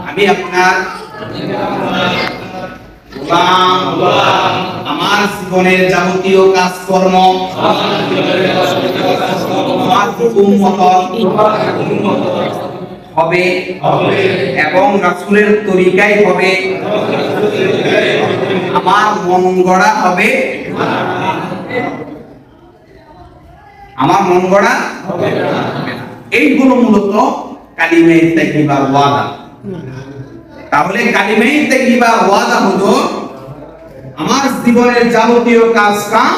Speaker 1: আমি আপনার গোলাম। আমার জীবনের যাবতীয় কাজকর্ম আমার হুকুম মতন হবে এবং রাসূলের তরিকায় হবে, আমার মন গড়া হবে, আমার মন গড়া হবে না। এইগুলো মূলত কালিমায়ে তাইয়্যিবার ওয়াদা। তাহলে কালিমায়ে তাইয়্যিবার ওয়াদা হলো আমার জীবনের যাবতীয় কাজ কাম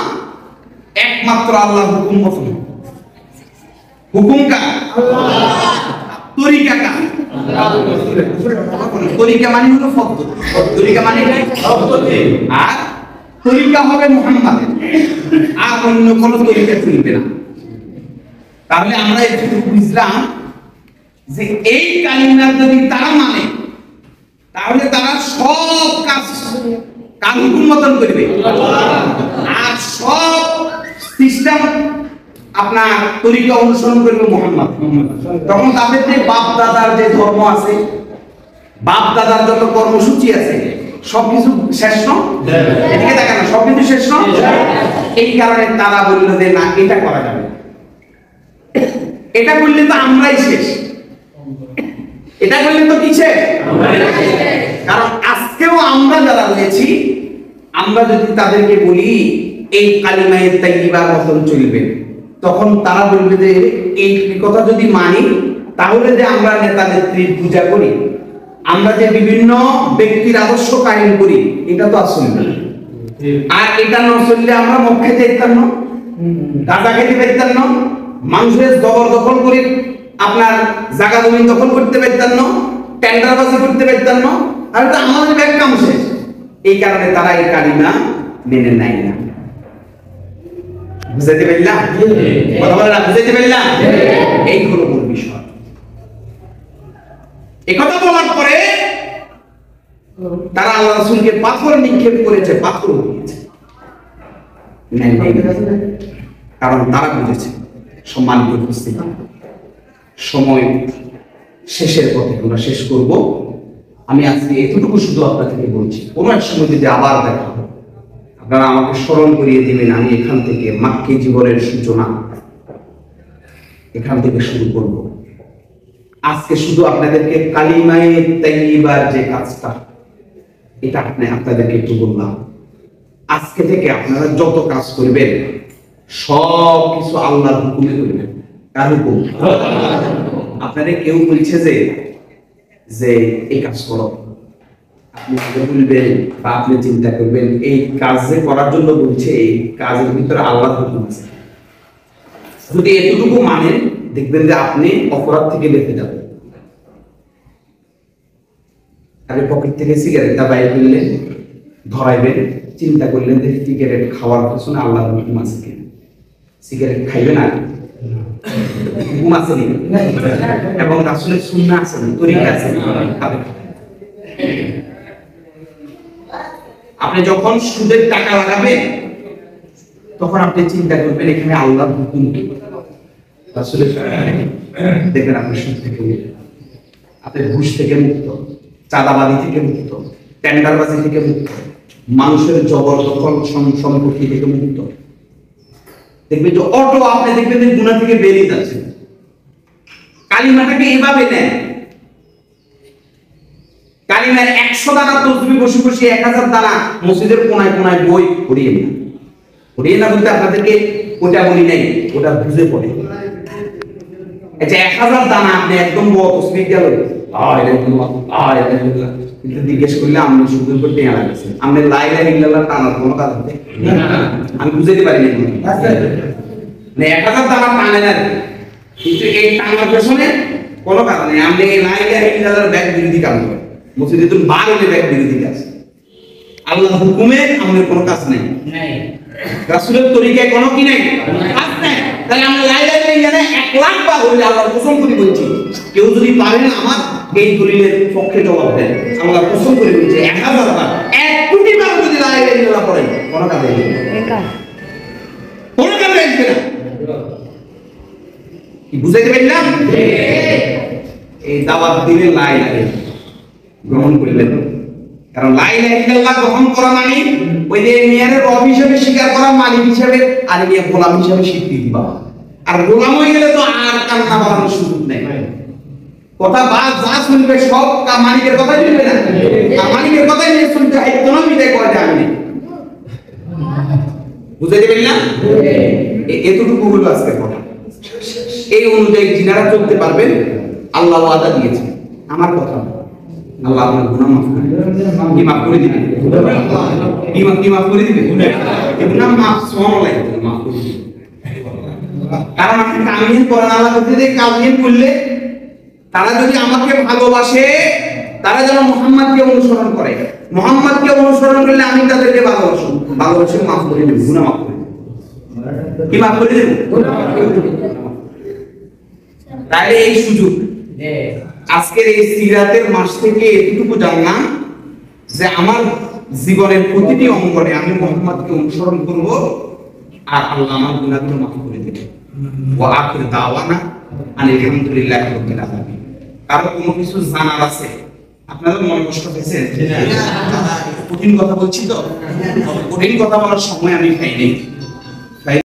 Speaker 1: একমাত্র আল্লাহর হুকুম মতন। হুকুম কার? তরিকা কার? তরিকা মানে হলো পদ্ধতি, তরিকা মানে পদ্ধতি, আর তরিকা হবে মুহাম্মাদের, আর অন্য কোনো তরিকা চলবে না। তাহলে আমরা এটুকু বুঝলাম যে এই কালিমা যদি তারা মানে তাহলে তারা সব কাজ কার হুকুম মতন করবে, আর সব সিস্টেম আপনার তরিকা অনুসরণ করবে মুহাম্মদ। তখন তাদের যে বাপ দাদার যে ধর্ম আছে, বাপ দাদার যত কর্মসূচি আছে সবকিছু শেষ ন, এদিকে দেখেন না, সবকিছু শেষ ন। এই কারণে তারা বলল যে না, এটা করা যাবে, এটা করলে তো আমরাই শেষ, এটা করলে তো কি শেষ? কারণ আজকেও আমরা যারা রয়েছি, আমরা যদি তাদেরকে বলি এই কালিমায়ে তাইয়্যিবার মতন চলবে, তখন তারা বলবে যে এই কথা যদি মানি তাহলে যে আমরা নেতা নেত্রীর পূজা করি, আমরা যে বিভিন্ন ব্যক্তির আদর্শ কায়েম করি, এটা তো আসলে না। আর এটা না চললে আমরা মদ খেতে পারতাম না, গাঁজা খেতে পারতাম না, মানুষের জবরদখল করে আপনার জায়গা জমি দখল করতে পারতাম না, টেন্ডারবাজি করতে পারতাম না, আর এটা আমাদের ব্যাগ কাম শেষ। এই কারণে তারা এই কালিমা মেনে নেয় না। বুঝাইতে পারলাম? কথা বলে না, বুঝাইতে পারলাম? এই হলো মূল বিষয়। এই কথা বলার পরে তারা আল্লাহ রাসূলকে পাথর নিক্ষেপ করেছে, পাথর দিয়েছে, কারণ তারা বুঝেছে সম্মানিত উপস্থিতি, সময় শেষের পথে, আমরা শেষ করব। আমি আজকে এতটুকু শুধু আপনাদেরকে বলছি, কোনো এক সময় যদি আবার দেখা হয় আপনারা আমাকে স্মরণ করিয়ে দিবেন। আমি এখান থেকে মাক্কি জীবনের সূচনা এখান থেকে শুরু করব। আজকে শুধু আপনাদেরকে কালিমায়ে তাইয়্যিবার যে কাজটা, এটা আপনাদেরকে একটু বললাম। আজকে থেকে আপনারা যত কাজ করবেন সব কিছু আল্লাহর হুকুমে করবেন। কার হুকুম? আপনাদের কেউ বলছে যে এই কাজ করো, আপনি বলবেন বা আপনি চিন্তা করবেন এই কাজ যে করার জন্য বলছে, এই কাজের ভিতরে আল্লাহর হুকুম আছে। যদি এতটুকু মানেন দেখবেন যে আপনি অপরাধ থেকে বেঁচে যাবেন। তাহলে পকেট থেকে সিগারেটটা বাইর করলেন, ধরাইবেন, চিন্তা করলেন যে সিগারেট খাওয়ার পেছনে আল্লাহর হুকুম আছে কিনা। সিগারেট খাইবে না, হুকুম আছে নি, এবং রাসূলের সুন্নাহ আছে না, তরিকা আছে না, খাবে। আপনি যখন সুদের টাকা লাগাবেন তখন আপনি চিন্তা করবেন এখানে আল্লাহর হুকুম কি। রাসূলের দেখবেন আপনি সুদ থেকে মুক্ত, আপনি ঘুষ থেকে মুক্ত, চাঁদাবাজি থেকে মুক্ত, টেন্ডারবাজি থেকে মুক্ত, মানুষের জবরদখল সম্পত্তি থেকে মুক্ত। দেখবেন যে অটো আপনি দেখবেন যে গুনাহ থেকে বেরিয়ে যাচ্ছে। কালিমাটাকে এভাবে নেন, কালিমার 100 দানা তসবিহ বসে বসে 1000 দানা মসজিদের কোনায় কোনায় বই পড়িয়ে না। পড়িয়ে না বলতে আপনাদেরকে ওটা বলি নাই, ওটা বুঝে পড়ে। আচ্ছা 1000 দানা আপনি একদম বড় তসবিহ গেল কিন্তু জিজ্ঞেস করলে আমি শুধু করতে লাগছে, আমি লা ইলাহা ইল্লাল্লাহ টানার কোনো কাজ নেই, আমি বুঝাইতে পারি না। মানে 1000 দানা টানে না, কিন্তু এই টানার পেছনে কোনো কাজ নেই। আপনি লা ইলাহা ইল্লাল্লাহর ব্যাগ বিরোধী কাজ করেন, মসজিদে তুমি বার হলে ব্যাগ বিরোধী কাজ। আল্লাহর হুকুমে আমাদের কোনো কাজ নেই, রাসূলের তরিকায় কোনো কি নাই, কাজ নাই। তাহলে আমরা লা ইলাহা ইল্লাল্লাহ 1 লাখ বার হইলে আল্লাহর কসম করে বলছি, কেউ যদি পারেন আমার এই দলিলের পক্ষে জবাব দেন, আমরা কসম করে বলছি 1000 বার 1 কোটি বার যদি লা ইলাহা ইল্লাল্লাহ পড়েন কোনো কাজ নেই, কোনো কাজ নেই না। কি বুঝাইতে পারলাম? এই দাওয়াত দিলে লা ইলাহা গ্রহণ করলেন, কারণ লা ইলাহা ইল্লাল্লাহ গ্রহণ করা মানে ওই যে মিয়ারে রব হিসেবে স্বীকার করা, মালিক হিসেবে, আর মিয়া গোলাম হিসেবে স্বীকৃতি দিবা। আর গোলাম হয়ে গেলে তো আর কান্না বাড়ানোর সুযোগ নেই, কথা বাদ যা শুনবে সব মালিকের কথাই শুনবে না, আর মালিকের কথাই নিয়ে শুনতে হয়, কোনো বিদায় করা যায় না। বুঝাইতে পারলাম? এতটুকু হলো আজকের কথা। এই অনুযায়ী যিনারা চলতে পারবেন আল্লাহ ওয়াদা দিয়েছেন, আমার কথা আল্লাহ আপনার গুনাহ মাফ করে দিবেন। কি মাফ করে দিবেন? কি মাফ করে দিবেন? গুনাহ মাফ সুবহানাল্লাহ, মাফ করে দিবেন। কারণ আপনি কামিল করেন, আল্লাহ যদি কামিল করলে তারা যদি আমাকে ভালোবাসে, তারা যেন মুহাম্মদকে অনুসরণ করে, মুহাম্মদকে অনুসরণ করলে আমি তাদেরকে ভালোবাসি, ভালোবাসি মাফ করে দেব, গুনাহ মাফ করে দেব। কি মাফ করে দেব? তাহলে এই সুযোগ আজকের এই সিরাতের মাস থেকে এতটুকু জানলাম যে আমার জীবনের প্রতিটি অঙ্গনে আমি মুহাম্মদকে অনুসরণ করব, আর আল্লাহ আমার গুনাহগুলো মাফ করে দেবেন। ওয়া আখির দাওয়ানা আলহামদুলিল্লাহি রাব্বিল আলামিন। কারো কোনো কিছু জানার আছে? আপনাদের মন কষ্ট হয়েছে? কঠিন কথা বলছি তো, কঠিন কথা বলার সময় আমি পাই নাই।